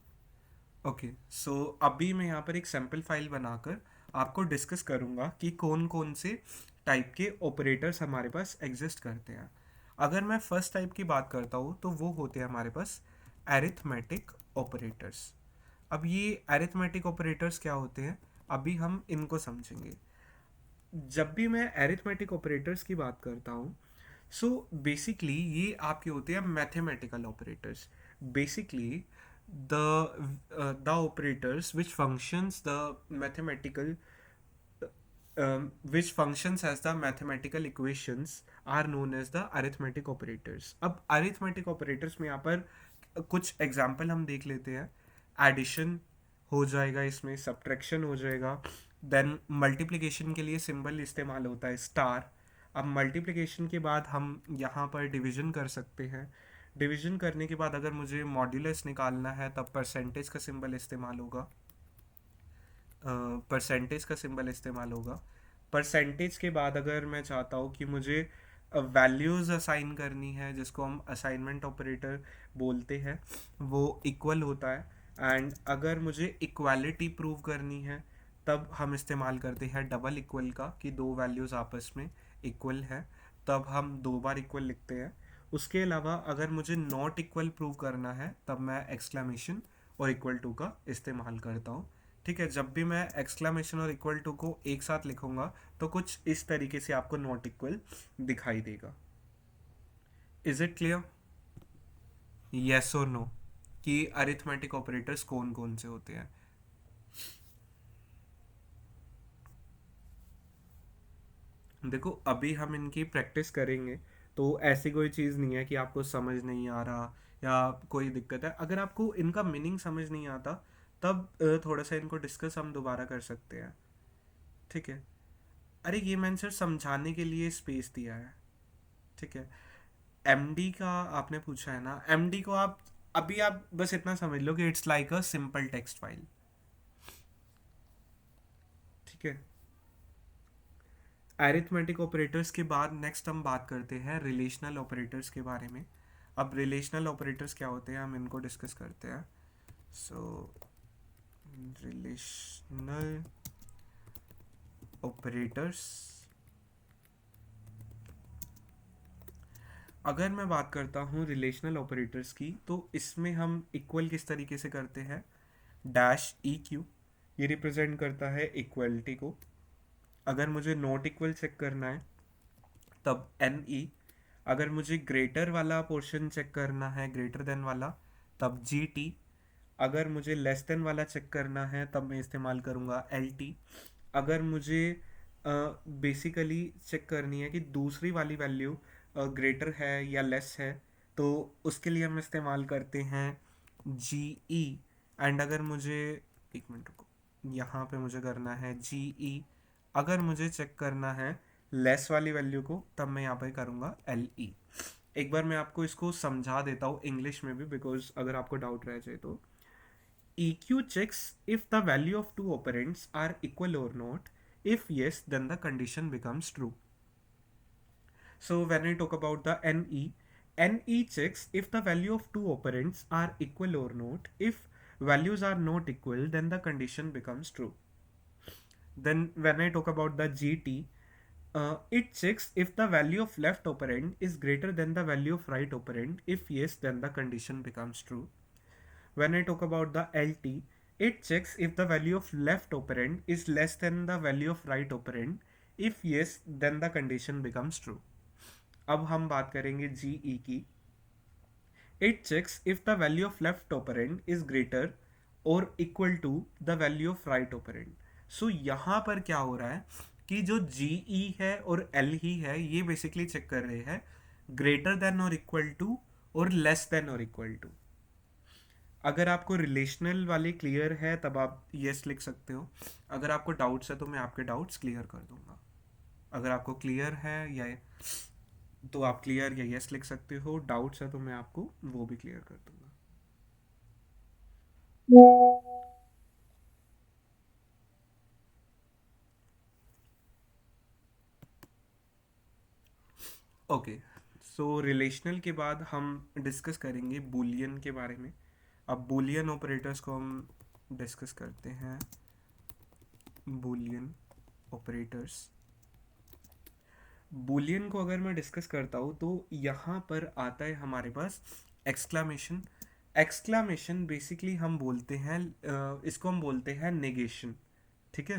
Okay, so अभी मैं यहाँ पर एक सैम्पल फाइल बनाकर आपको डिस्कस करूँगा कि कौन कौन से टाइप के ऑपरेटर्स हमारे पास एग्जिस्ट करते हैं। अगर मैं फर्स्ट टाइप की बात करता हूँ तो वो होते हैं हमारे पास एरिथमेटिक ऑपरेटर्स। अब ये एरिथमेटिक ऑपरेटर्स क्या होते हैं अभी हम इनको समझेंगे। जब भी मैं एरिथमेटिक ऑपरेटर्स की बात करता हूँ, सो बेसिकली ये आपके होते हैं mathematical operators. Basically the operators which functions the mathematical which functions as the mathematical equations are known as the arithmetic operators। अब arithmetic operators में यहाँ पर कुछ एग्जाम्पल हम देख लेते हैं। एडिशन हो जाएगा, इसमें सब्ट्रैक्शन हो जाएगा, देन मल्टीप्लिकेशन के लिए सिंबल इस्तेमाल होता है स्टार। अब मल्टीप्लिकेशन के बाद हम यहाँ पर डिवीजन कर सकते हैं। डिवीजन करने के बाद अगर मुझे मॉड्यूलस निकालना है तब परसेंटेज का सिंबल इस्तेमाल होगा। परसेंटेज का सिंबल इस्तेमाल होगा। परसेंटेज के बाद अगर मैं चाहता हूँ कि मुझे वैल्यूज़ असाइन करनी है, जिसको हम असाइनमेंट ऑपरेटर बोलते हैं, वो इक्वल होता है। एंड अगर मुझे इक्वालिटी प्रूव करनी है तब हम इस्तेमाल करते हैं डबल इक्वल का, कि दो वैल्यूज़ आपस में इक्वल है तब हम दो बार इक्वल लिखते हैं। उसके अलावा अगर मुझे नॉट इक्वल प्रूव करना है तब मैं एक्सक्लेमेशन और इक्वल टू का इस्तेमाल करता हूँ। ठीक है, जब भी मैं एक्सक्लेमेशन और इक्वल टू को एक साथ लिखूंगा तो कुछ इस तरीके से आपको नॉट इक्वल दिखाई देगा। Is it clear? यस और नो कि अरिथमेटिक ऑपरेटर्स कौन कौन से होते हैं। देखो अभी हम इनकी प्रैक्टिस करेंगे तो ऐसी कोई चीज़ नहीं है कि आपको समझ नहीं आ रहा या कोई दिक्कत है। अगर आपको इनका मीनिंग समझ नहीं आता तब थोड़ा सा इनको डिस्कस हम दोबारा कर सकते हैं। ठीक है। अरे ये मैंने सिर्फ समझाने के लिए स्पेस दिया है। ठीक है। एमडी का आपने पूछा है ना, एमडी को आप अभी आप बस इतना समझ लो कि it's like a simple text file. ठीक है। एरिथमेटिक ऑपरेटर्स के बाद नेक्स्ट हम बात करते हैं रिलेशनल ऑपरेटर्स के बारे में। अब रिलेशनल ऑपरेटर्स क्या होते हैं हम इनको डिस्कस करते हैं। सो रिलेशनल ऑपरेटर्स, अगर मैं बात करता हूँ रिलेशनल ऑपरेटर्स की तो इसमें हम इक्वल किस तरीके से करते हैं, डैश ई क्यू, ये रिप्रेजेंट करता है इक्वलिटी को। अगर मुझे नॉट इक्वल चेक करना है तब एन ई। अगर मुझे ग्रेटर वाला पोर्शन चेक करना है, ग्रेटर देन वाला, तब जी टी। अगर मुझे लेस देन वाला चेक करना है तब मैं इस्तेमाल करूँगा एल टी। अगर मुझे बेसिकली चेक करनी है कि दूसरी वाली वैल्यू ग्रेटर है या लेस है तो उसके लिए हम इस्तेमाल करते हैं जी ई। एंड अगर मुझे, एक मिनट रुको, यहाँ पे मुझे करना है जी ई। अगर मुझे चेक करना है लेस वाली वैल्यू को तब मैं यहाँ पे करूँगा एल ई। एक बार मैं आपको इसको समझा देता हूँ इंग्लिश में भी, बिकॉज अगर आपको डाउट रह जाए तो। EQ checks if the value of two operands are equal or not. If yes, then the condition becomes true. So when I talk about the NE checks if the value of two operands are equal or not. If values are not equal, then the condition becomes true. Then when I talk about the GT, It checks if the value of left operand is greater than the value of right operand. If yes, then the condition becomes true. When I talk about the LT, it checks if the value of left operand is less than the value of right operand. If yes, then the condition becomes true. अब हम बात करेंगे GE की. It checks if the value of left operand is greater or equal to the value of right operand. So यहाँ पर क्या हो रहा है कि जो GE है और L ही है, ये बेसिकली चेक कर रहे हैं ग्रेटर देन और इक्वल टू और लेस देन और इक्वल टू. अगर आपको रिलेशनल वाले क्लियर है तब आप यस लिख सकते हो. अगर आपको डाउट्स है तो मैं आपके डाउट्स क्लियर कर दूंगा. अगर आपको क्लियर है या तो आप क्लियर या यस लिख सकते हो. डाउट्स है तो मैं आपको वो भी क्लियर कर दूंगा. ओके, सो रिलेशनल के बाद हम डिस्कस करेंगे बूलियन के बारे में. अब बूलियन ऑपरेटर्स को हम डिस्कस करते हैं. बूलियन ऑपरेटर्स, बूलियन को अगर मैं डिस्कस करता हूँ तो यहाँ पर आता है हमारे पास एक्सक्लामेशन. एक्सक्लामेशन बेसिकली हम बोलते हैं इसको हम बोलते हैं नेगेशन. ठीक है.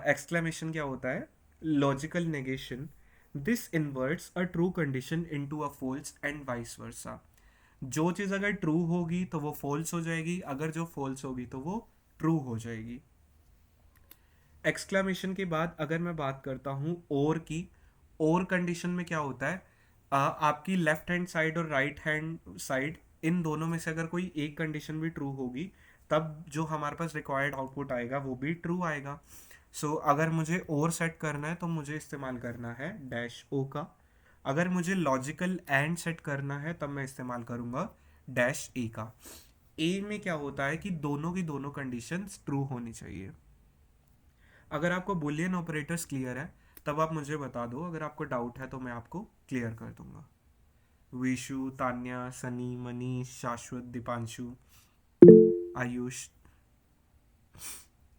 एक्सक्लामेशन क्या होता है? Logical negation. This inverts a true condition into a false and vice versa. जो चीज़ अगर ट्रू होगी तो वो फॉल्स हो जाएगी, अगर जो फॉल्स होगी तो वो ट्रू हो जाएगी. एक्सक्लामेशन के बाद अगर मैं बात करता हूँ और की, और कंडीशन में क्या होता है, आपकी लेफ्ट हैंड साइड और राइट हैंड साइड इन दोनों में से अगर कोई एक कंडीशन भी ट्रू होगी तब जो हमारे पास रिक्वायर्ड आउटपुट आएगा वो भी ट्रू आएगा. सो अगर मुझे और सेट करना है तो मुझे इस्तेमाल करना है डैश ओ का. अगर मुझे लॉजिकल एंड सेट करना है तब मैं इस्तेमाल करूँगा डैश ए का. ए में क्या होता है कि दोनों की दोनों कंडीशंस ट्रू होनी चाहिए. अगर आपको बुलियन ऑपरेटर्स क्लियर है तब आप मुझे बता दो. अगर आपको डाउट है तो मैं आपको क्लियर कर दूंगा. विशु, तान्या, सनी, मनीष, शाश्वत, दीपांशु, आयुष.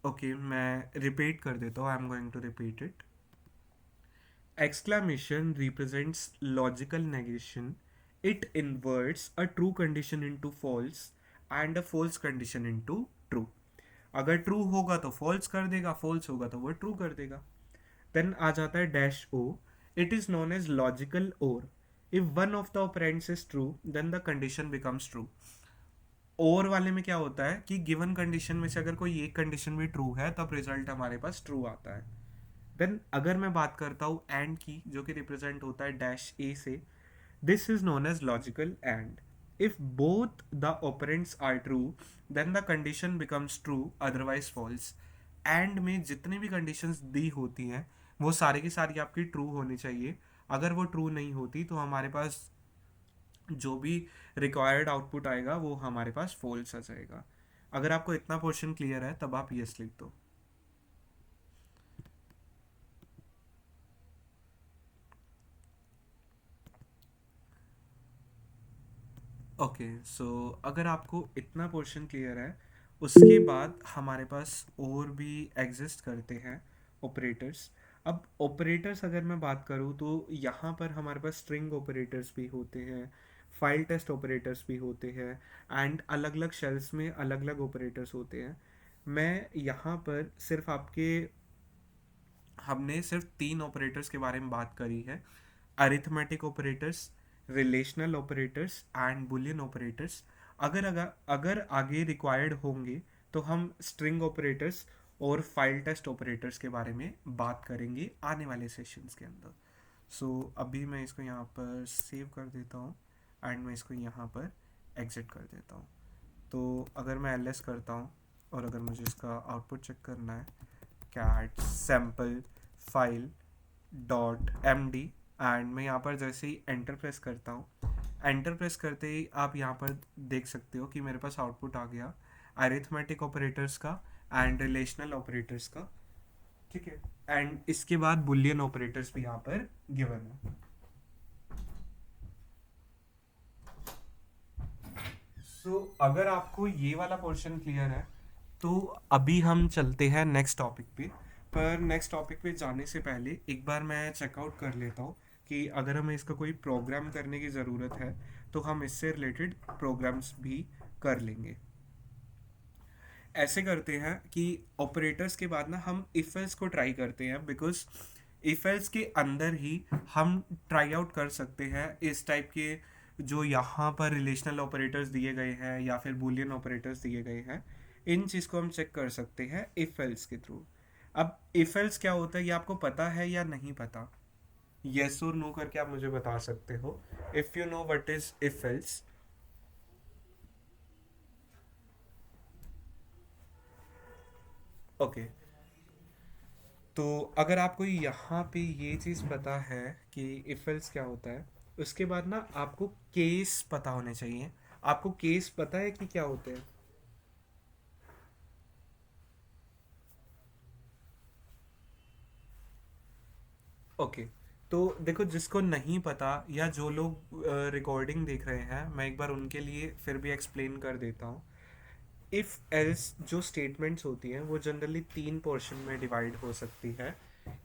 ओके, मैं रिपीट कर देता हूँ. I am going to repeat it. Exclamation represents logical negation. It inverts a true condition into false and a false condition into true. अगर true होगा तो false कर देगा, false होगा तो वो true कर देगा. Then आ जाता है dash o. It is known as logical or. If one of the operands is true, then the condition becomes true. और वाले में क्या होता है कि गिवन कंडीशन में से अगर कोई एक कंडीशन भी ट्रू है तब रिजल्ट हमारे पास ट्रू आता है. देन अगर मैं बात करता हूँ एंड की, जो कि रिप्रेजेंट होता है डैश ए से, this is known as logical and. If both the operands are true then the condition becomes true, otherwise false. And में जितनी भी कंडीशंस दी होती हैं वो सारी की सारी आपकी ट्रू होनी चाहिए. अगर वो ट्रू नहीं होती तो हमारे पास जो भी रिक्वायर्ड आउटपुट आएगा वो हमारे पास फॉल्स आ जाएगा. अगर आपको इतना पोर्शन क्लियर है तब आप यस लिख दो. ओके, सो अगर आपको इतना पोर्शन क्लियर है उसके बाद हमारे पास और भी एग्जिस्ट करते हैं ऑपरेटर्स. अब ऑपरेटर्स अगर मैं बात करूँ तो यहाँ पर हमारे पास स्ट्रिंग ऑपरेटर्स भी होते हैं, फाइल टेस्ट ऑपरेटर्स भी होते हैं एंड अलग अलग शेल्स में अलग अलग ऑपरेटर्स होते हैं. मैं यहाँ पर सिर्फ आपके, हमने सिर्फ 3 ऑपरेटर्स के बारे में बात करी है: arithmetic operators, relational operators and Boolean operators. अगर अगर अगर आगे रिक्वायर्ड होंगे तो हम स्ट्रिंग ऑपरेटर्स और फाइल टेस्ट ऑपरेटर्स के बारे में बात करेंगे आने वाले सेशंस के अंदर. सो अभी मैं इसको यहाँ पर सेव कर देता हूँ एंड मैं इसको यहाँ पर एग्जिट कर देता हूँ. तो अगर मैं ls करता हूँ और अगर मुझे इसका आउटपुट चेक करना है, cat sample file dot md, and मैं यहाँ पर जैसे ही एंटर प्रेस करता हूँ, एंटर प्रेस करते ही आप यहाँ पर देख सकते हो कि मेरे पास आउटपुट आ गया अरिथमेटिक ऑपरेटर्स का एंड रिलेशनल ऑपरेटर्स का. ठीक है. एंड इसके बाद बुलियन ऑपरेटर्स भी यहाँ पर गिवन है. सो अगर आपको ये वाला पोर्शन क्लियर है तो अभी हम चलते हैं नेक्स्ट टॉपिक पे. पर नेक्स्ट टॉपिक पे जाने से पहले एक बार मैं चेकआउट कर लेता हूँ कि अगर हमें इसका कोई प्रोग्राम करने की ज़रूरत है तो हम इससे रिलेटेड प्रोग्राम्स भी कर लेंगे। ऐसे करते हैं कि ऑपरेटर्स के बाद ना हम इफ एल्स को ट्राई करते हैं, बिकॉज इफ एल्स के अंदर ही हम ट्राई आउट कर सकते हैं इस टाइप के जो यहाँ पर रिलेशनल ऑपरेटर्स दिए गए हैं या फिर बूलियन ऑपरेटर्स दिए गए हैं। इन चीज़ को हम चेक कर सकते हैं इफ एल्स के थ्रू। अब इफ एल्स क्या होता है ये आपको पता है या नहीं पता? येस और नो करके आप मुझे बता सकते हो। If you know what is if else. Okay, तो अगर आपको यहाँ पे ये चीज़ पता है कि इफ एल्स क्या होता है, उसके बाद ना आपको केस पता होने चाहिए। आपको केस पता है कि क्या होते हैं? ओके, तो देखो जिसको नहीं पता या जो लोग रिकॉर्डिंग देख रहे हैं, मैं एक बार उनके लिए फिर भी एक्सप्लेन कर देता हूँ। इफ़ एल्स जो स्टेटमेंट्स होती हैं वो जनरली तीन पोर्शन में डिवाइड हो सकती है।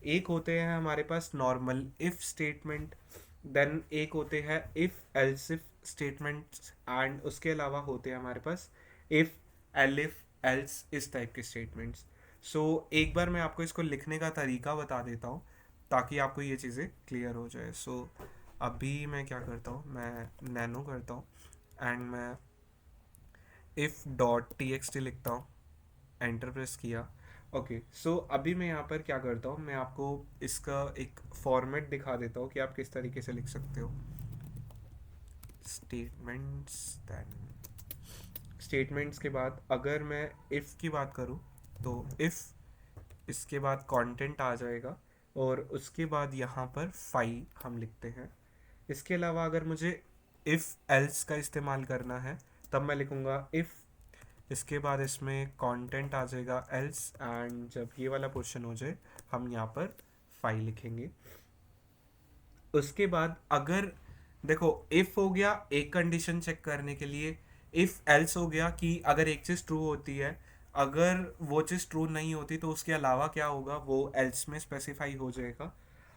एक होते हैं हमारे पास नॉर्मल इफ़ स्टेटमेंट, देन एक होते हैं if else if statements, and उसके अलावा होते हैं हमारे पास इफ़ एलिफ एल्स इस टाइप के स्टेटमेंट्स। सो एक बार मैं आपको इसको लिखने का तरीका बता देता हूँ ताकि आपको ये चीज़ें क्लियर हो जाए। सो अभी मैं क्या करता हूँ, मैं नैनो करता हूँ एंड मैं if dot T x T लिखता हूँ, एंटर प्रेस किया। ओके, सो अभी मैं यहाँ पर क्या करता हूँ, मैं आपको इसका एक फॉर्मेट दिखा देता हूँ कि आप किस तरीके से लिख सकते हो। स्टेटमेंट्स, दैन स्टेटमेंट्स के बाद अगर मैं इफ़ की बात करूँ तो इफ़, इसके बाद कंटेंट आ जाएगा और उसके बाद यहाँ पर फाइल हम लिखते हैं। इसके अलावा अगर मुझे इफ़ एल्स का इस्तेमाल करना है तब मैं लिखूँगा इफ़, इसके बाद इसमें कंटेंट आ जाएगा एल्स, एंड जब ये वाला पोर्शन हो जाए हम यहाँ पर फाइल लिखेंगे। उसके बाद अगर देखो इफ हो गया एक कंडीशन चेक करने के लिए, इफ एल्स हो गया कि अगर एक चीज़ ट्रू होती है, अगर वो चीज़ ट्रू नहीं होती तो उसके अलावा क्या होगा वो एल्स में स्पेसिफाई हो जाएगा।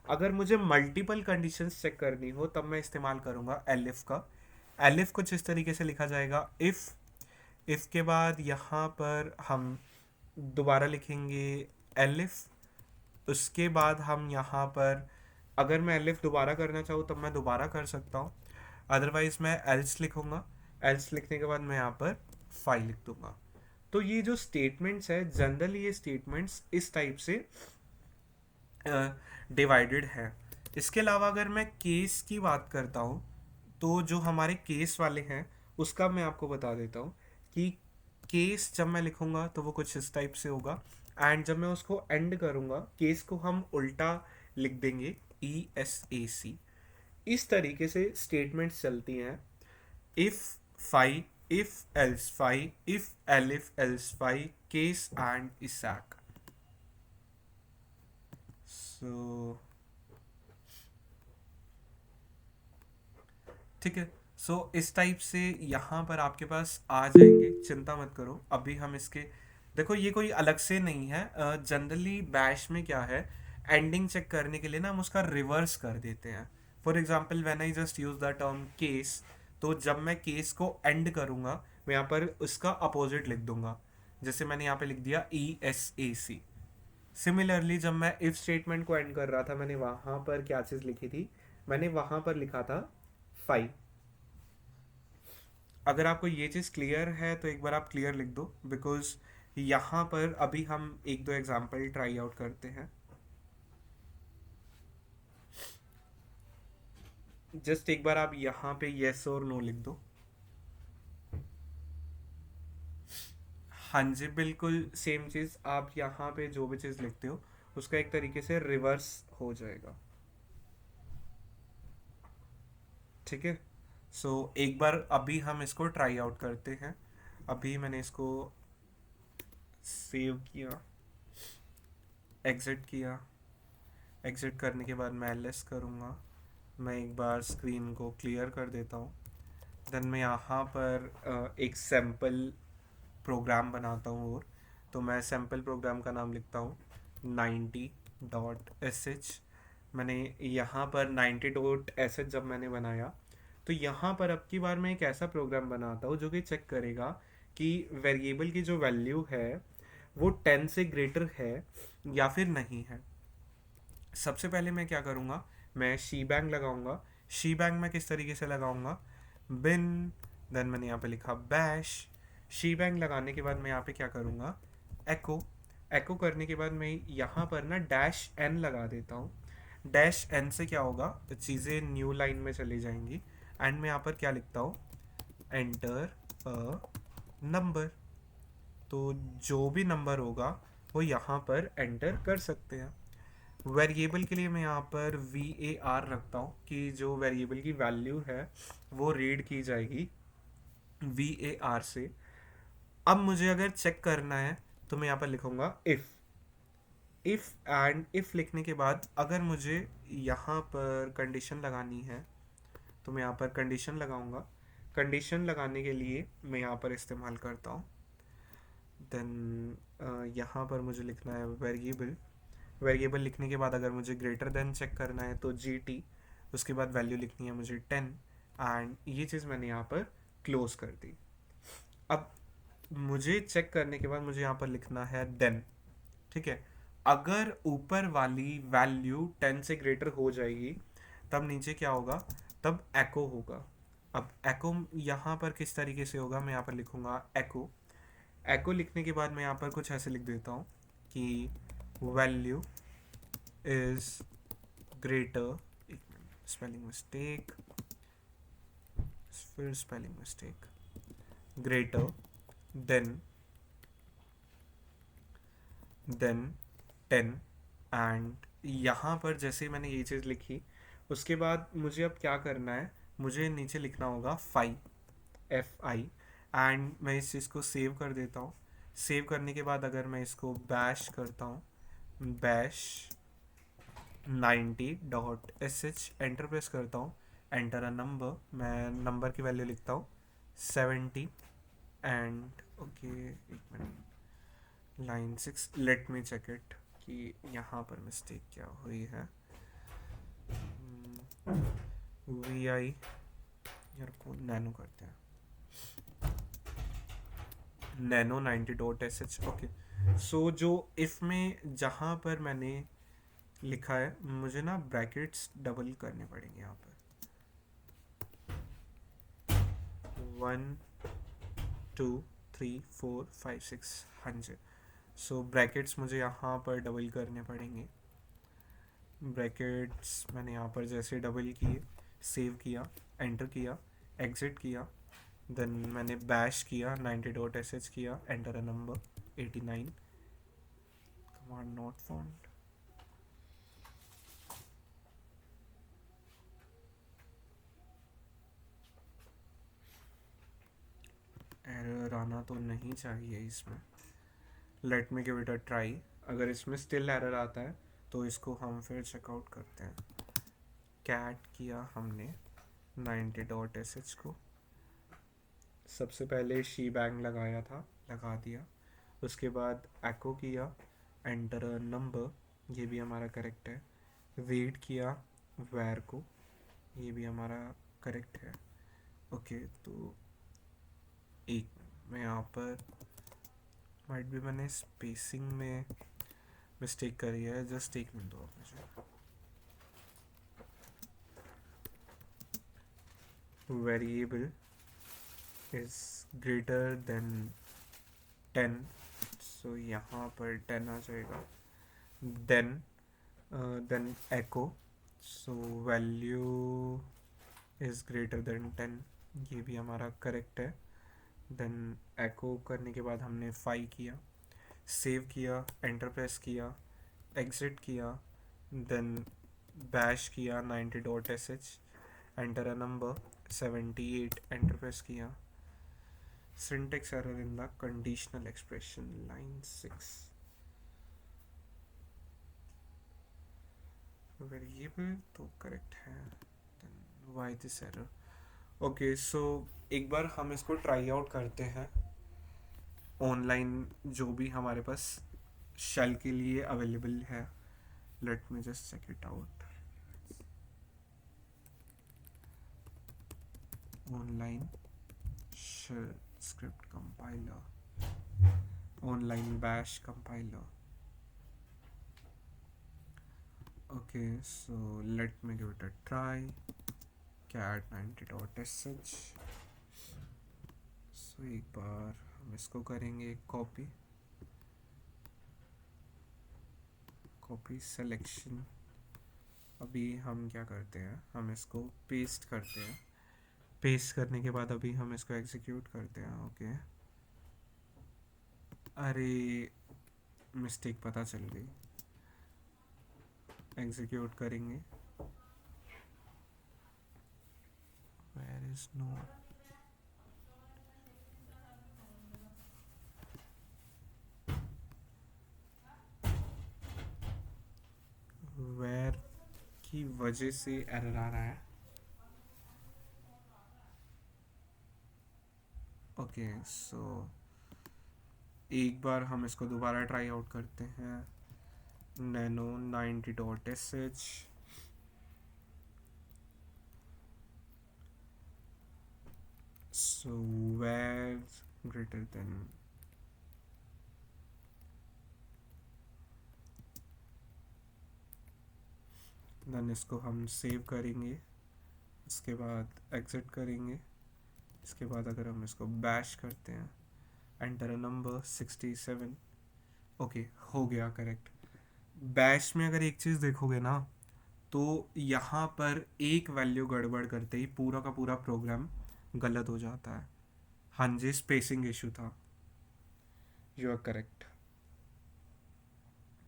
अगर मुझे मल्टीपल कंडीशंस चेक करनी हो तब मैं इस्तेमाल करूँगा एलिफ का। एलिफ कुछ इस तरीके से लिखा जाएगा इफ़, इफ़ के बाद यहाँ पर हम दोबारा लिखेंगे एलिफ। उसके बाद हम यहाँ पर अगर मैं एलिफ दोबारा करना चाहूँ तब मैं दोबारा कर सकता हूँ, अदरवाइज मैं एल्स लिखूँगा। एल्स लिखने के बाद मैं यहाँ पर फाइल लिख दूँगा। तो ये जो स्टेटमेंट्स है जनरली ये स्टेटमेंट्स इस टाइप से डिवाइडेड है। इसके अलावा अगर मैं केस की बात करता हूँ तो जो हमारे केस वाले हैं उसका मैं आपको बता देता हूँ कि केस जब मैं लिखूँगा तो वो कुछ इस टाइप से होगा, एंड जब मैं उसको एंड करूँगा केस को हम उल्टा लिख देंगे ई एस ए सी। इस तरीके से स्टेटमेंट्स चलती हैं। If fi, if else fi, if elif else fi, case and esac. So ठीक है, सो इस टाइप से यहाँ पर आपके पास आ जाएंगे, चिंता मत करो। अभी हम इसके देखो ये कोई अलग से नहीं है। जनरली बैश में क्या है, एंडिंग चेक करने के लिए ना हम उसका रिवर्स कर देते हैं। For example when I just use the term case, तो जब मैं केस को एंड करूँगा मैं यहाँ पर उसका अपोजिट लिख दूंगा। जैसे मैंने यहाँ पे लिख दिया E S A C. Similarly जब मैं इफ स्टेटमेंट को एंड कर रहा था मैंने वहाँ पर क्या चीज़ लिखी थी, मैंने वहाँ पर लिखा था फाइव। अगर आपको ये चीज़ क्लियर है तो एक बार आप क्लियर लिख दो, बिकॉज यहाँ पर अभी हम एक दो एग्जांपल ट्राई आउट करते हैं। जस्ट एक बार आप यहाँ पे येस और नो लिख दो। हाँ जी, बिल्कुल सेम चीज़ आप यहाँ पे जो भी चीज़ लिखते हो उसका एक तरीके से रिवर्स हो जाएगा। ठीक है, सो एक बार अभी हम इसको ट्राई आउट करते हैं। अभी मैंने इसको सेव किया, एग्ज़िट किया। एग्ज़िट करने के बाद मैं लेस करूँगा। मैं एक बार स्क्रीन को क्लियर कर देता हूँ। देन मैं यहाँ पर एक सैम्पल प्रोग्राम बनाता हूँ, और तो मैं सैम्पल प्रोग्राम का नाम लिखता हूँ 90.sh। मैंने यहाँ पर 90.sh जब मैंने बनाया, तो यहाँ पर अब की बार मैं एक ऐसा प्रोग्राम बनाता हूँ जो कि चेक करेगा कि वेरिएबल की जो वैल्यू है वो 10 से ग्रेटर है या फिर नहीं है। सबसे पहले मैं क्या करूँगा, मैं शी बैंग लगाऊंगा। शी बैंग मैं किस तरीके से लगाऊंगा, बिन, देन मैंने यहाँ पे लिखा बैश। शी बैंग लगाने के बाद मैं यहाँ पे क्या करूँगा, एको। एको करने के बाद मैं यहाँ पर ना डैश एन लगा देता हूँ। डैश एन से क्या होगा, चीज़ें न्यू लाइन में चली जाएंगी। एंड मैं यहाँ पर क्या लिखता हूँ, एंटर अ नंबर। तो जो भी नंबर होगा वो यहाँ पर एंटर कर सकते हैं। वेरिएबल के लिए मैं यहाँ पर var रखता हूँ कि जो वेरिएबल की वैल्यू है वो रीड की जाएगी var से। अब मुझे अगर चेक करना है तो मैं यहाँ पर लिखूँगा इफ़ एंड इफ़ लिखने के बाद अगर मुझे यहाँ पर कंडीशन लगानी है तो मैं यहाँ पर कंडीशन लगाऊंगा। कंडीशन लगाने के लिए मैं यहाँ पर इस्तेमाल करता हूँ, देन यहाँ पर मुझे लिखना है वेरिएबल। वेरिएबल लिखने के बाद अगर मुझे ग्रेटर देन चेक करना है तो GT, उसके बाद वैल्यू लिखनी है मुझे 10, एंड ये चीज़ मैंने यहाँ पर क्लोज कर दी। अब मुझे चेक करने के बाद मुझे यहाँ पर लिखना है देन, ठीक है। अगर ऊपर वाली वैल्यू 10 से ग्रेटर हो जाएगी तब नीचे क्या होगा, तब एको होगा। अब एको यहाँ पर किस तरीके से होगा, मैं यहाँ पर लिखूँगा एको। एको लिखने के बाद मैं यहाँ पर कुछ ऐसे लिख देता हूँ कि value is greater, spelling mistake, फिर spelling mistake, greater than 10। And यहाँ पर जैसे मैंने ये चीज़ लिखी, उसके बाद मुझे अब क्या करना है, मुझे नीचे लिखना होगा FI। एंड मैं इस चीज़ को सेव कर देता हूँ। सेव करने के बाद अगर मैं इसको बैश करता हूँ, बैश 90.sh, एंटर प्रेस करता हूँ, एंटर अ नंबर, मैं नंबर की वैल्यू लिखता हूँ 70। एंड ओके, एक minute, line 6, let me check it कि यहाँ पर मिस्टेक क्या हुई है। VI यार को नैनो करते हैं, नैनो 90.sh। ओके, सो जो इफ़ में जहाँ पर मैंने लिखा है मुझे ना ब्रैकेट्स डबल करने पड़ेंगे यहाँ पर, 1 2 3 4 5 6, हाँ जी। सो ब्रैकेट्स मुझे यहाँ पर डबल करने पड़ेंगे। ब्रैकेट्स मैंने यहाँ पर जैसे डबल किए, सेव किया, एंटर किया, एग्जिट किया, देन मैंने बैश किया, 90.sh किया, enter a number 89, command not found. Error आना तो नहीं चाहिए इसमें, let me give it a try. अगर इसमें स्टिल एरर आता है तो इसको हम फिर चेकआउट करते हैं। कैट किया हमने 90.sh को, सबसे पहले शी बैंग लगाया था, लगा दिया। उसके बाद एको किया, एंटर नंबर, ये भी हमारा करेक्ट है। वेट किया वेर को, ये भी हमारा करेक्ट है। ओके, तो एक मैं यहाँ पर माइट भी मैंने स्पेसिंग में मिस्टेक करी है, जस्ट एक मिनट दो आप मुझे। Variable is greater than 10, so यहाँ पर 10 आ जाएगा। Then echo, so value is greater than 10, ये भी हमारा करेक्ट है। देन एको करने के बाद हमने 5 किया, सेव किया, एंटर प्रेस किया, एग्जिट किया, देन बैश किया 90.sh, enter a number 78, enter press किया। Syntax error in the conditional expression, line 6। Variable तो करेक्ट है, then why this error. Okay, so एक बार हम इसको ट्राई आउट करते हैं ऑनलाइन, जो भी हमारे पास शेल के लिए अवेलेबल है. Let me just check it out. Online shell script compiler, online bash compiler. Okay, so let me give it a try. cat90.sh. So एक बार हम इसको करेंगे कॉपी सिलेक्शन. अभी हम क्या करते हैं, हम इसको पेस्ट करते हैं. पेस्ट करने के बाद अभी हम इसको एग्जीक्यूट करते हैं. ओके, अरे मिस्टेक पता चल गई. एग्जीक्यूट करेंगे. Where is no? Where की वजह से एरर आ रहा है. ओके, सो एक बार हम इसको दोबारा ट्राई आउट करते हैं. nano90.sh. so where greater than then इसको हम सेव करेंगे. इसके बाद एग्जिट करेंगे. इसके बाद अगर हम इसको बैश करते हैं, एंटर अ नंबर 67. ओके, हो गया करेक्ट. बैश में अगर एक चीज़ देखोगे ना, तो यहाँ पर एक वैल्यू गड़बड़ करते ही पूरा का पूरा प्रोग्राम गलत हो जाता है. हाँ जी, स्पेसिंग इशू था. You are correct.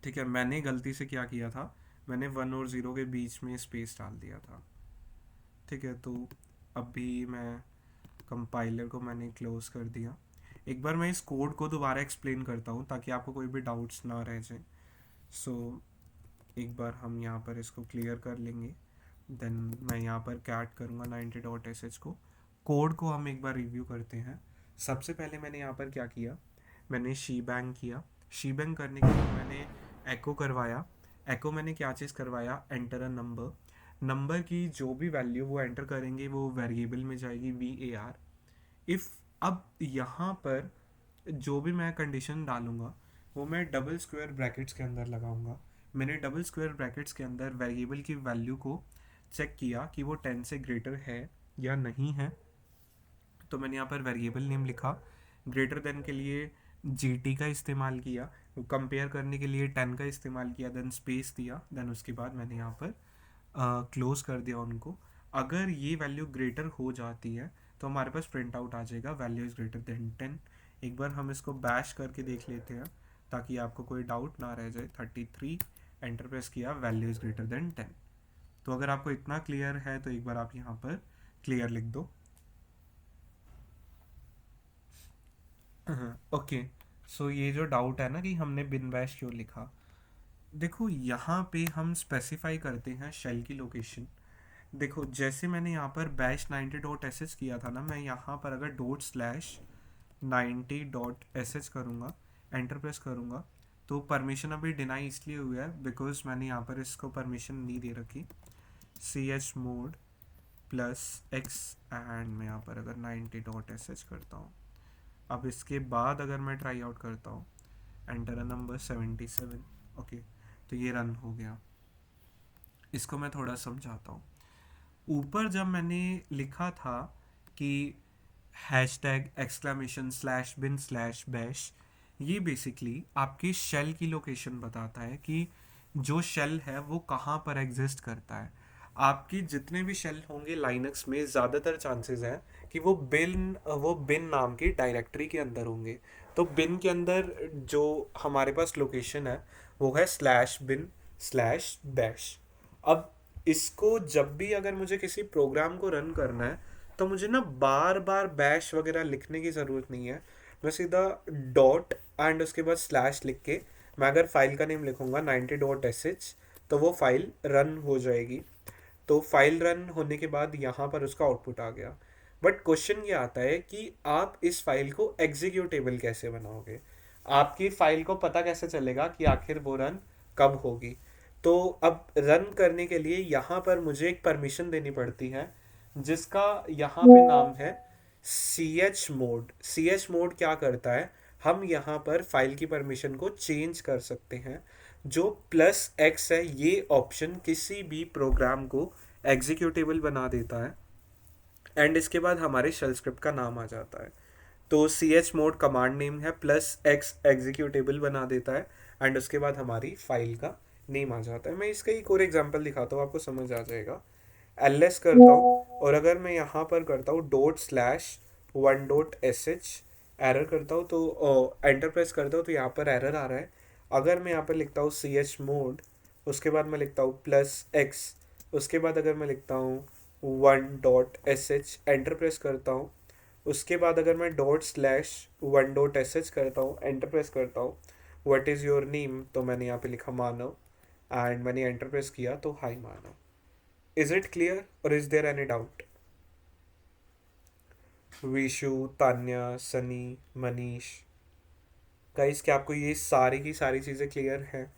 ठीक है, मैंने गलती से क्या किया था, मैंने 1 और 0 के बीच में स्पेस डाल दिया था. ठीक है, तो अभी मैं कंपाइलर को मैंने क्लोज कर दिया. एक बार मैं इस कोड को दोबारा एक्सप्लेन करता हूँ ताकि आपको कोई भी डाउट्स ना रह जाए. सो एक बार हम यहाँ पर इसको क्लियर कर लेंगे. देन मैं यहाँ पर कैट करूँगा 90.sh को. कोड को हम एक बार रिव्यू करते हैं. सबसे पहले मैंने यहाँ पर क्या किया, मैंने शीबैंग किया. शीबैंग करने के बाद मैंने एको करवाया. एको मैंने क्या चीज़ करवाया, एंटर अ नंबर. नंबर की जो भी वैल्यू वो एंटर करेंगे वो वेरिएबल में जाएगी VAR. इफ़ अब यहाँ पर जो भी मैं कंडीशन डालूँगा वो मैं डबल स्क्वायर ब्रैकेट्स के अंदर लगाऊंगा. मैंने डबल स्क्वायर ब्रैकेट्स के अंदर वेरिएबल की वैल्यू को चेक किया कि वो 10 से ग्रेटर है या नहीं है. तो मैंने यहाँ पर वेरिएबल नेम लिखा. ग्रेटर देन के लिए GT का इस्तेमाल किया. कंपेयर करने के लिए 10 का इस्तेमाल किया. देन स्पेस दिया. देन उसके बाद मैंने यहाँ पर क्लोज कर दिया उनको. अगर ये वैल्यू ग्रेटर हो जाती है तो हमारे पास प्रिंट आउट आ जाएगा वैल्यू इज़ ग्रेटर देन 10. एक बार हम इसको बैश करके देख लेते हैं ताकि आपको कोई डाउट ना रह जाए. 33 एंटर प्रेस किया, वैल्यू इज़ ग्रेटर देन 10. तो अगर आपको इतना क्लियर है तो एक बार आप यहाँ पर क्लियर लिख दो. ओके, सो ये जो डाउट है ना कि हमने बिन बैश क्यों लिखा, देखो यहाँ पे हम स्पेसिफाई करते हैं शेल की लोकेशन. देखो जैसे मैंने यहाँ पर बैश 90.sh किया था ना, मैं यहाँ पर अगर ./90.sh करूँगा, एंटर प्रेस करूँगा, तो परमिशन अभी डिनाई इसलिए हुआ है बिकॉज मैंने यहाँ पर इसको परमिशन नहीं दे रखी. chmod +x एंड मैं यहाँ पर अगर 90.sh करता हूँ. अब इसके बाद अगर मैं ट्राई आउट करता हूँ, एंटर अ नंबर 77. ओके, तो ये रन हो गया. इसको मैं थोड़ा समझाता हूँ. ऊपर जब मैंने लिखा था कि #!bin/bash, ये बेसिकली आपकी शेल की लोकेशन बताता है कि जो शेल है वो कहाँ पर एग्जिस्ट करता है. आपकी जितने भी शेल होंगे लाइनक्स में, ज़्यादातर चांसेस हैं कि वो बिन नाम की डायरेक्टरी के अंदर होंगे. तो बिन के अंदर जो हमारे पास लोकेशन है वो है /bin/bash. अब इसको जब भी अगर मुझे किसी प्रोग्राम को रन करना है तो मुझे ना बार बार बैश वगैरह लिखने की ज़रूरत नहीं है. मैं सीधा डॉट एंड उसके बाद स्लैश लिख के मैं अगर फाइल का नेम लिखूँगा 90.sh तो वो फाइल रन हो जाएगी. तो फाइल रन होने के बाद यहाँ पर उसका आउटपुट आ गया. बट क्वेश्चन ये आता है कि आप इस फाइल को एग्जीक्यूटेबल कैसे बनाओगे. आपकी फाइल को पता कैसे चलेगा कि आखिर वो रन कब होगी? तो अब रन करने के लिए यहाँ पर मुझे एक परमिशन देनी पड़ती है, जिसका यहाँ पे नाम है C H mod. C H mod क्या करता है, हम यहाँ पर फाइल की परमिशन को चेंज कर सकते हैं। जो प्लस एक्स है, ये ऑप्शन किसी भी प्रोग्राम को एग्जीक्यूटेबल बना देता है, एंड इसके बाद हमारे शेल स्क्रिप्ट का नाम आ जाता है। तो C H mod command name है, प्लस एक्स एग्जीक्यूटेबल बना देता है, एंड उसके बाद हमारी फाइल का नेम आ जाता है। मैं इसका एक और एग्जांपल दिखाता हूँ, आपको समझ आ जाएगा। एल एस करता हूँ, और अगर मैं यहाँ पर करता हूँ ./1.sh एरर करता हूँ, तो एंटर प्रेस करता हूँ तो यहाँ पर एरर आ रहा है। अगर मैं यहाँ पर लिखता हूँ सी एच मोड, उसके बाद मैं लिखता हूँ प्लस एक्स, उसके बाद अगर मैं लिखता हूँ 1.sh एंटर प्रेस करता हूँ, उसके बाद अगर मैं ./1.sh करता हूँ, एंटर प्रेस करता हूँ, व्हाट इज़ योर नेम, तो मैंने यहाँ पे लिखा मानव, एंड मैंने एंटर प्रेस किया तो hi Manav. Is it clear और is there any doubt? Vishu, Tanya, Sunny, Manish, guys क्या आपको ये सारी की सारी चीज़ें क्लियर हैं?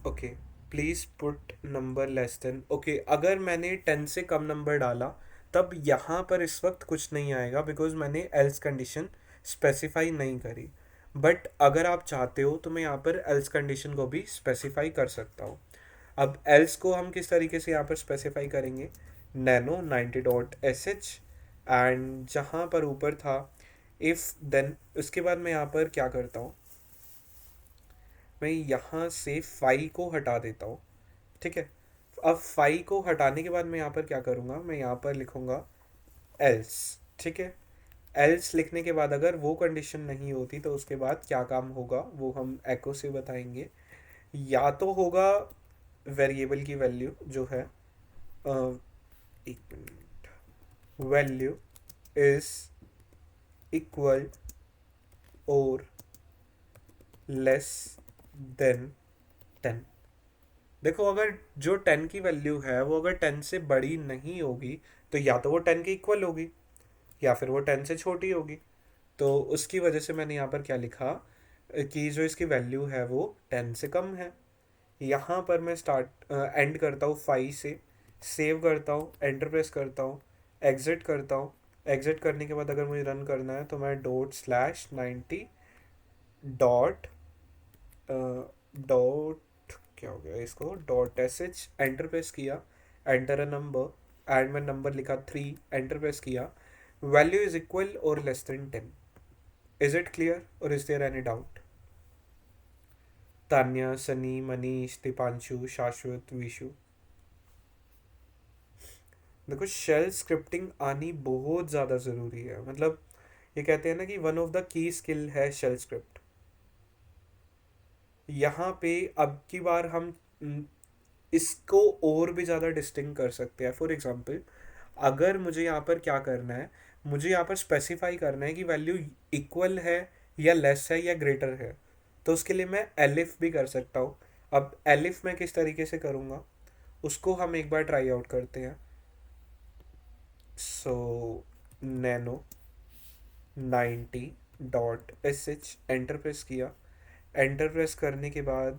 Okay, please put number less than. Okay, अगर मैंने 10 से कम नंबर डाला, तब यहाँ पर इस वक्त कुछ नहीं आएगा, बिकॉज मैंने एल्स कंडीशन स्पेसिफाई नहीं करी। बट अगर आप चाहते हो तो मैं यहाँ पर एल्स कंडीशन को भी स्पेसिफाई कर सकता हूँ। अब एल्स को हम किस तरीके से यहाँ पर स्पेसिफाई करेंगे, नैनो 90.sh, एंड जहाँ पर ऊपर था इफ़ देन, उसके बाद मैं यहाँ पर क्या करता हूँ, मैं यहाँ से फाई को हटा देता हूँ। ठीक है, अब फाई को हटाने के बाद मैं यहाँ पर क्या करूँगा, मैं यहाँ पर लिखूँगा एल्स। ठीक है, एल्स लिखने के बाद अगर वो कंडीशन नहीं होती तो उसके बाद क्या काम होगा वो हम एको से बताएंगे। या तो होगा वेरिएबल की वैल्यू जो है, एक मिनट, वैल्यू इज इक्वल और लेस देन 10। देखो, अगर जो 10 की वैल्यू है वो अगर 10 से बड़ी नहीं होगी, तो या तो वो 10 के इक्वल होगी, या फिर वो 10 से छोटी होगी। तो उसकी वजह से मैंने यहाँ पर क्या लिखा, कि जो इसकी वैल्यू है वो 10 से कम है। यहाँ पर मैं स्टार्ट एंड करता हूँ 5 से, सेव करता हूँ, एंटर प्रेस करता हूँ, एग्जिट करता हूँ। एग्जिट करने के बाद अगर मुझे रन करना है तो मैं ./90 डॉट डॉट क्या हो गया इसको, .sh एंटर प्रेस किया, एंटर अ नंबर, एंड मैं नंबर लिखा 3, एंटर प्रेस किया, वैल्यू इज इक्वल और less than 10। Is it clear और is there any doubt? Tanya, Sunny, Manish, Dipanshu, Shashwat, Vishu, देखो शेल स्क्रिप्टिंग आनी बहुत ज़्यादा ज़रूरी है। मतलब ये कहते हैं ना कि one of the key skill है शेल स्क्रिप्ट। यहाँ पे अब की बार हम इसको और भी ज़्यादा डिस्टिंग कर सकते हैं। फॉर एग्जांपल, अगर मुझे यहाँ पर क्या करना है, मुझे यहाँ पर स्पेसिफाई करना है कि वैल्यू इक्वल है या लेस है या ग्रेटर है, तो उसके लिए मैं एलिफ भी कर सकता हूँ। अब एलिफ मैं किस तरीके से करूँगा उसको हम एक बार ट्राई आउट करते हैं। सो नैनो 90.sh एंटर प्रेस किया, एंटर प्रेस करने के बाद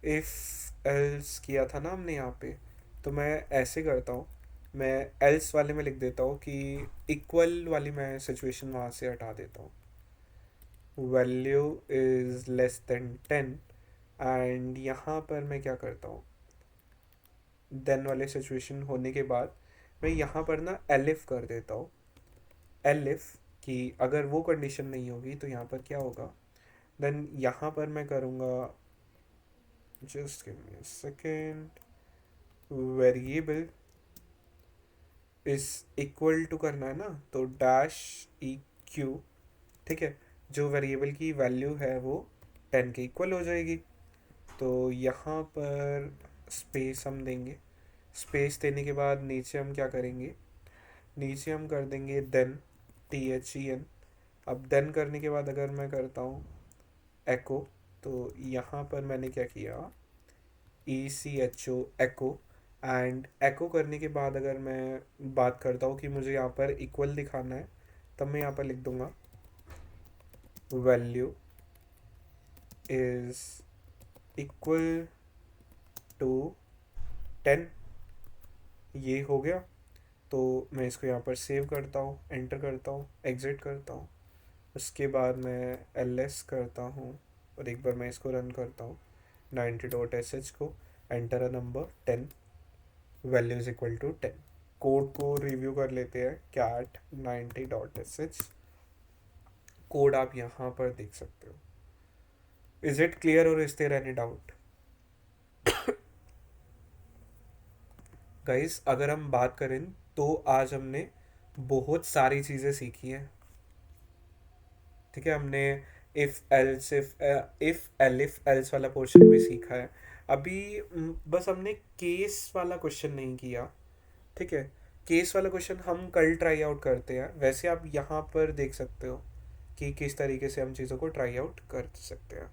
इफ़ एल्स किया था ना हमने यहाँ पे, तो मैं ऐसे करता हूँ, मैं एल्स वाले में लिख देता हूँ कि इक्वल वाली मैं सिचुएशन वहाँ से हटा देता हूँ, value is less than 10, and यहाँ पर मैं क्या करता हूँ, देन वाले सिचुएशन होने के बाद मैं यहाँ पर ना एलिफ कर देता हूँ। एलिफ कि अगर वो कंडीशन नहीं होगी तो यहाँ पर क्या होगा, देन यहाँ पर मैं करूँगा, just give me a second, variable is equal to करना है ना, तो डैश ई क्यू। ठीक है, जो वेरिएबल की वैल्यू है वो 10 के इक्वल हो जाएगी। तो यहाँ पर स्पेस हम देंगे, स्पेस देने के बाद नीचे हम क्या करेंगे, नीचे हम कर देंगे देन, THEN। अब देन करने के बाद अगर मैं करता हूँ एको, तो यहाँ पर मैंने क्या किया, ECHO एको, एंड एको करने के बाद अगर मैं बात करता हूँ कि मुझे यहाँ पर इक्वल दिखाना है, तब मैं यहाँ पर लिख दूंगा वैल्यू इज इक्वल टू 10। ये हो गया। तो मैं इसको यहाँ पर सेव करता हूँ, एंटर करता हूँ, एग्जिट करता हूँ। उसके बाद मैं ls करता हूँ और एक बार मैं इसको रन करता हूँ 90.sh को, enter a number 10, value is equal to 10। Code को रिव्यू कर लेते हैं, cat 90.sh कोड आप यहाँ पर देख सकते हो। इज इट क्लियर और is there any doubt? Guys अगर हम बात करें तो आज हमने बहुत सारी चीज़ें सीखी हैं। ठीक है, हमने इफ एल्स वाला पोर्शन भी सीखा है। अभी बस हमने केस वाला क्वेश्चन नहीं किया। ठीक है, केस वाला क्वेश्चन हम कल ट्राई आउट करते हैं। वैसे आप यहाँ पर देख सकते हो कि किस तरीके से हम चीज़ों को ट्राई आउट कर सकते हैं।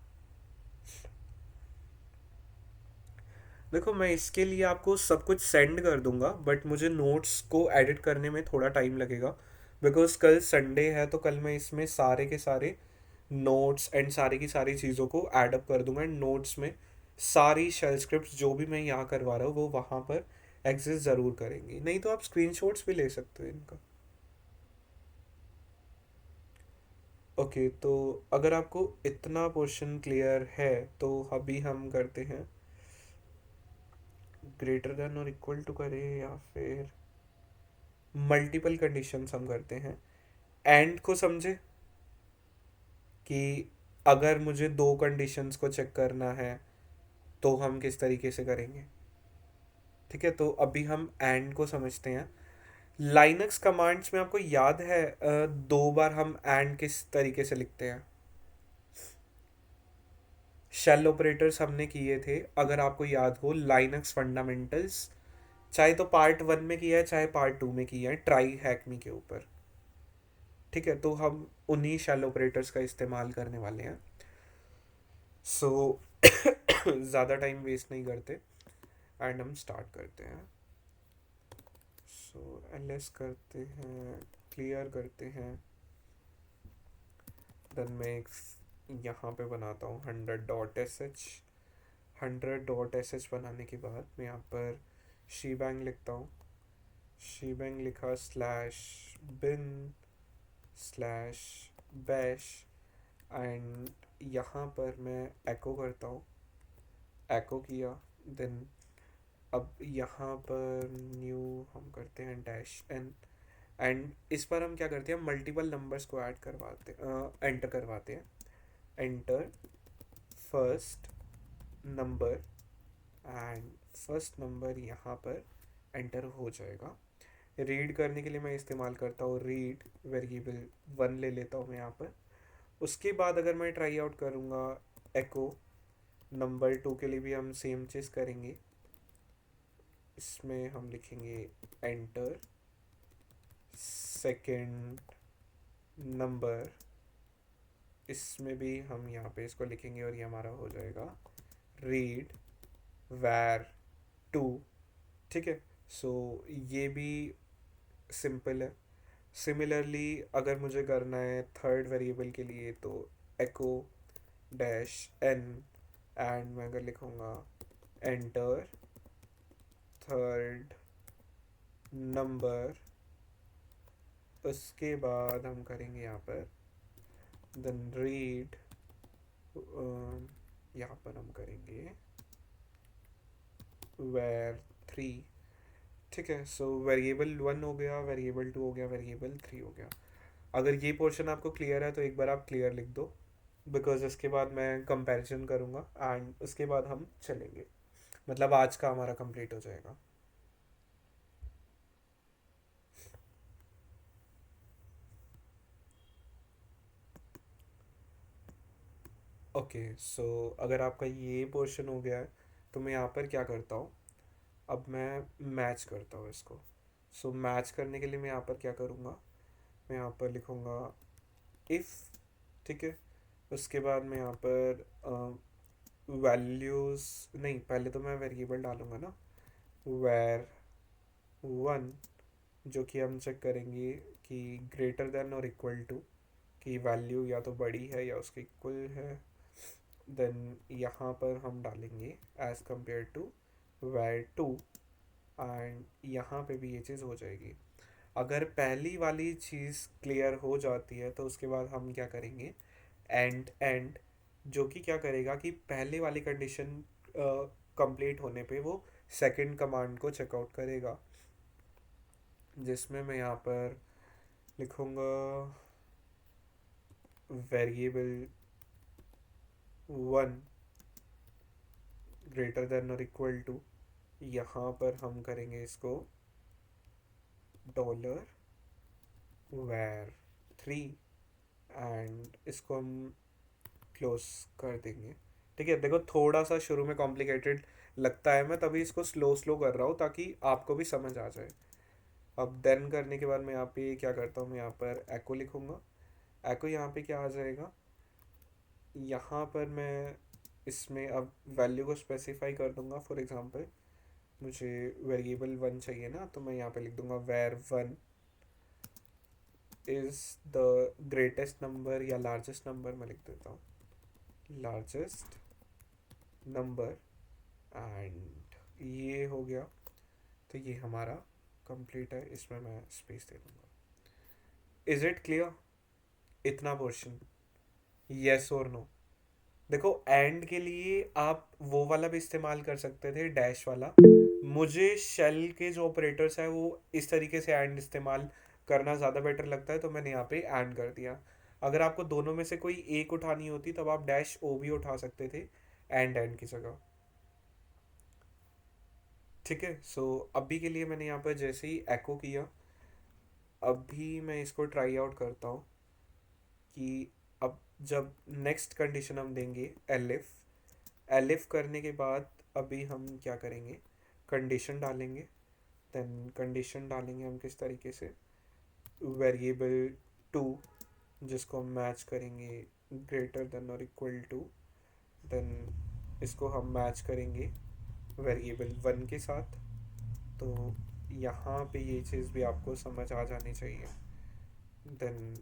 देखो मैं इसके लिए आपको सब कुछ सेंड कर दूंगा, बट मुझे नोट्स को एडिट करने में थोड़ा टाइम लगेगा, बिकॉज कल संडे है। तो कल मैं इसमें सारे के सारे नोट्स एंड सारी की सारी चीज़ों को ऐड अप कर दूंगा, एंड नोट्स में सारी शेल स्क्रिप्ट जो भी मैं यहाँ करवा रहा हूँ वो वहाँ पर एग्जिस्ट ज़रूर करेंगी। नहीं तो आप स्क्रीनशॉट्स भी ले सकते हो इनका। ओके, तो अगर आपको इतना पोर्शन क्लियर है तो अभी हम करते हैं ग्रेटर देन और इक्वल टू करें, या फिर मल्टीपल कंडीशंस हम करते हैं। एंड को समझे कि अगर मुझे दो कंडीशंस को चेक करना है तो हम किस तरीके से करेंगे। ठीक है, तो अभी हम एंड को समझते हैं। लाइनक्स कमांड्स में आपको याद है दो बार हम एंड किस तरीके से लिखते हैं? शेल ऑपरेटर्स हमने किए थे, अगर आपको याद हो, लाइनक्स फंडामेंटल्स, चाहे तो पार्ट 1 में किया है चाहे पार्ट 2 में किया है, ट्राई हैकमी के ऊपर। ठीक है, तो हम उन्हीं शेल ऑपरेटर्स का इस्तेमाल करने वाले हैं। सो ज़्यादा टाइम वेस्ट नहीं करते एंड हम स्टार्ट करते हैं। सो ls करते हैं, क्लियर करते हैं, देन मैं एक यहाँ पे बनाता हूँ 100.sh। 100.sh बनाने के बाद मैं यहाँ पर शीबैंग लिखता हूँ। शीबैंग लिखा slash bin slash bash, and यहाँ पर मैं एको करता हूँ। एको किया, देन अब यहाँ पर न्यू हम करते हैं डैश एन, एंड इस पर हम क्या करते हैं, मल्टीपल नंबर्स को ऐड करवाते एंटर करवाते हैं। Enter first number, and first number यहाँ पर एंटर हो जाएगा। रीड करने के लिए मैं इस्तेमाल करता हूँ रीड वेरिएबल 1 ले लेता हूँ मैं यहाँ पर। उसके बाद अगर मैं ट्राई आउट करूँगा एको नंबर 2 के लिए भी हम सेम चीज़ करेंगे। इसमें हम लिखेंगे एंटर सेकंड नंबर, इसमें भी हम यहाँ पे इसको लिखेंगे और ये हमारा हो जाएगा रीड वैर 2। ठीक है, सो ये भी सिंपल है। सिमिलरली अगर मुझे करना है थर्ड वेरिएबल के लिए तो एको डैश एन, एंड मैं अगर लिखूँगा एंटर थर्ड नंबर, उसके बाद हम करेंगे यहाँ पर देन रीड, यहाँ पर हम करेंगे वेर 3। ठीक है, सो वेरिएबल 1 हो गया, वेरिएबल 2 हो गया, वेरिएबल 3 हो गया। अगर ये पोर्शन आपको क्लियर है तो एक बार आप क्लियर लिख दो, बिकॉज उसके बाद मैं कंपैरिजन करूँगा एंड उसके बाद हम चलेंगे, मतलब आज का हमारा कंप्लीट हो जाएगा। ओके, सो अगर आपका ये पोर्शन हो गया है तो मैं यहाँ पर क्या करता हूँ, अब मैं मैच करता हूँ इसको। सो मैच करने के लिए मैं यहाँ पर क्या करूँगा, मैं यहाँ पर लिखूँगा इफ़। ठीक है, उसके बाद मैं यहाँ पर वैल्यूज़ नहीं, पहले तो मैं वेरिएबल डालूँगा ना, वेर वन, जो कि हम चेक करेंगे कि ग्रेटर देन और इक्वल टू की वैल्यू या तो बड़ी है या उसके इक्वल है। देन यहाँ पर हम डालेंगे as compare to var two, and यहाँ पे भी ये चीज़ हो जाएगी। अगर पहली वाली चीज़ क्लियर हो जाती है तो उसके बाद हम क्या करेंगे, एंड जो कि क्या करेगा कि पहले वाली कंडीशन कंप्लीट होने पे वो सेकंड कमांड को चेकआउट करेगा, जिसमें मैं यहाँ पर लिखूँगा वेरिएबल वन ग्रेटर देन और इक्वल टू, यहाँ पर हम करेंगे इसको डॉलर वेर थ्री, एंड इसको हम क्लोज कर देंगे। ठीक है, देखो थोड़ा सा शुरू में कॉम्प्लिकेटेड लगता है, मैं तभी इसको स्लो स्लो कर रहा हूँ ताकि आपको भी समझ आ जाए। अब देन करने के बाद मैं यहाँ पे क्या करता हूँ, मैं यहाँ पर एको लिखूँगा। एको यहाँ पे क्या आ जाएगा, यहाँ पर मैं इसमें अब वैल्यू को स्पेसिफाई कर दूंगा। फॉर एग्जांपल मुझे वेरिएबल वन चाहिए ना, तो मैं यहाँ पे लिख दूंगा var one is the greatest number या लार्जेस्ट नंबर, मैं लिख देता हूँ लार्जेस्ट नंबर, एंड ये हो गया। तो ये हमारा कंप्लीट है, इसमें मैं स्पेस दे दूंगा। इज इट क्लियर इतना पोर्शन, यस और नो? देखो एंड के लिए आप वो वाला भी इस्तेमाल कर सकते थे, डैश वाला। मुझे शेल के जो ऑपरेटर्स है वो इस तरीके से एंड इस्तेमाल करना ज़्यादा बेटर लगता है, तो मैंने यहाँ पे एंड कर दिया। अगर आपको दोनों में से कोई एक उठानी होती तब आप डैश ओ भी उठा सकते थे एंड की जगह। ठीक है, सो अभी के लिए मैंने यहाँ पर जैसे ही एको किया, अभी मैं इसको ट्राई आउट करता हूँ कि अब जब नेक्स्ट कंडीशन हम देंगे एलिफ, एलिफ करने के बाद अभी हम क्या करेंगे, कंडीशन डालेंगे। देन कंडीशन डालेंगे हम किस तरीके से, वेरिएबल टू जिसको हम मैच करेंगे ग्रेटर देन और इक्वल टू, देन इसको हम मैच करेंगे वेरिएबल वन के साथ। तो यहाँ पे ये चीज़ भी आपको समझ आ जानी चाहिए। देन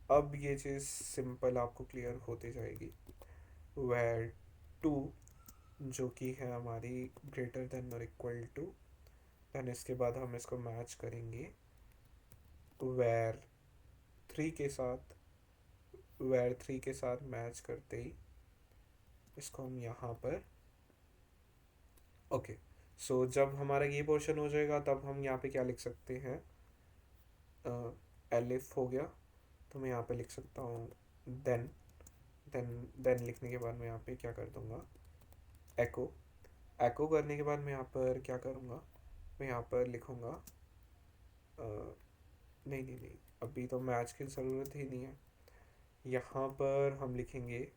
अब ये चीज़ सिंपल आपको क्लियर होती जाएगी। वेर टू जो कि है हमारी ग्रेटर देन और इक्वल टू, देन इसके बाद हम इसको मैच करेंगे वेर थ्री के साथ। वेर थ्री के साथ मैच करते ही इसको हम यहाँ पर ओके। सो जब हमारा ये पोर्शन हो जाएगा तब हम यहाँ पे क्या लिख सकते हैं, एलिफ हो गया, तो मैं यहाँ पे लिख सकता हूँ देन। देन लिखने के बाद मैं यहाँ पे क्या कर दूँगा, एको। एको करने के बाद मैं यहाँ पर क्या करूँगा, मैं यहाँ पर लिखूँगा नहीं नहीं नहीं, अभी तो मैच की ज़रूरत ही नहीं है। यहाँ पर हम लिखेंगे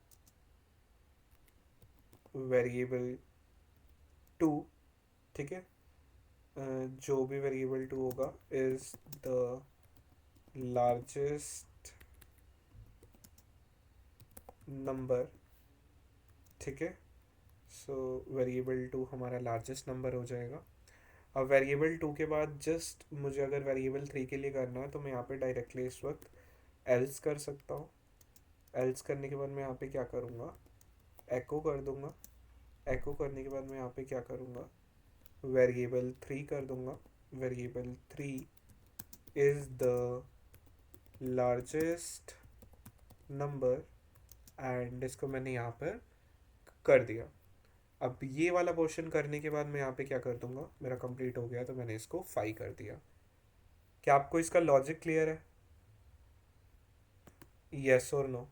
वेरिएबल टू। ठीक है, जो भी वेरिएबल टू होगा इज़ द लार्जेस्ट नंबर। ठीक है, सो वेरिएबल टू हमारा लार्जेस्ट नंबर हो जाएगा। अब वेरिएबल टू के बाद जस्ट मुझे अगर वेरिएबल थ्री के लिए करना है तो मैं यहाँ पे डायरेक्टली इस वक्त एल्स कर सकता हूँ। एल्स करने के बाद मैं यहाँ पे क्या करूँगा, एको कर दूँगा। एको करने के बाद मैं यहाँ पे क्या करूँगा, वेरिएबल थ्री कर दूँगा। Variable three is the largest number, and इसको मैंने यहाँ पर कर दिया। अब ये वाला पोर्शन करने के बाद मैं यहाँ पे क्या कर दूँगा, मेरा कंप्लीट हो गया तो मैंने इसको फाई कर दिया। क्या आपको इसका लॉजिक क्लियर है, यस और नो?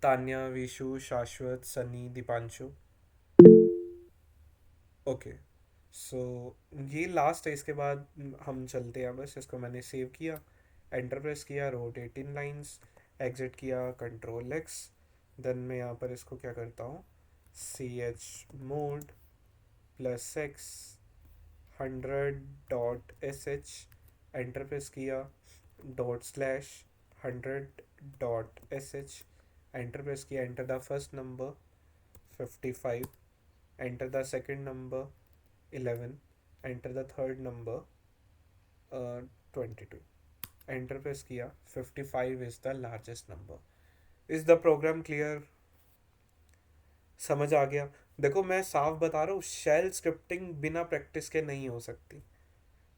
तान्या, विशु, शाश्वत, सनी, दीपांशु। ओके, सो ये लास्ट है, इसके बाद हम चलते हैं। बस इसको मैंने सेव किया, एंटर प्रेस किया, रोट 18 लाइन्स, एग्जिट किया, कंट्रोल एक्स। देन मैं यहाँ पर इसको क्या करता हूँ, C H mod plus X 100.sh, enter press किया, dot slash 100.sh, enter press किया, enter the first number 55, enter the second number 11, enter the third number 22, enter press किया, 55 is the largest number. Is the program clear? समझ आ गया? देखो मैं साफ बता रहा हूँ, शेल स्क्रिप्टिंग बिना प्रैक्टिस के नहीं हो सकती,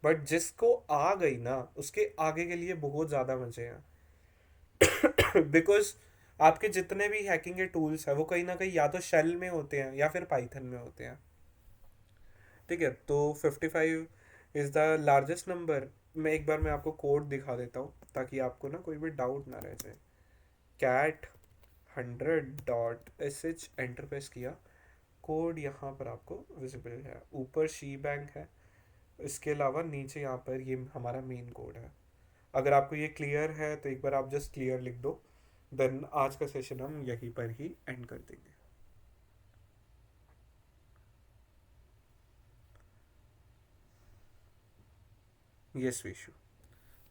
बट जिसको आ गई ना उसके आगे के लिए बहुत ज़्यादा मजे हैं। बिकॉज आपके जितने भी हैकिंग के टूल्स हैं वो कहीं ना कहीं या तो शेल में होते हैं या फिर पाइथन में होते हैं। ठीक है, तो 55 इज़ द लार्जेस्ट नंबर। मैं आपको कोड दिखा देता हूँ ताकि आपको ना कोई भी डाउट ना रह जाए। कैट 100.sh एंटर प्रेस किया, कोड यहाँ पर आपको विजिबल है, ऊपर शी बैंक है, इसके अलावा नीचे यहाँ पर ये हमारा मेन कोड है। अगर आपको ये क्लियर है तो एक बार आप जस्ट क्लियर लिख दो, देन आज का सेशन हम यहीं पर ही एंड कर देंगे। Yes Vishu.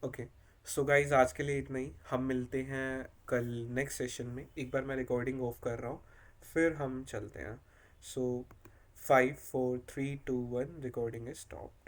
Okay, so guys आज के लिए इतना ही, हम मिलते हैं कल नेक्स्ट सेशन में। एक बार मैं रिकॉर्डिंग ऑफ कर रहा हूँ, फिर हम चलते हैं। सो 5 4 3 2 1 रिकॉर्डिंग इज स्टॉप।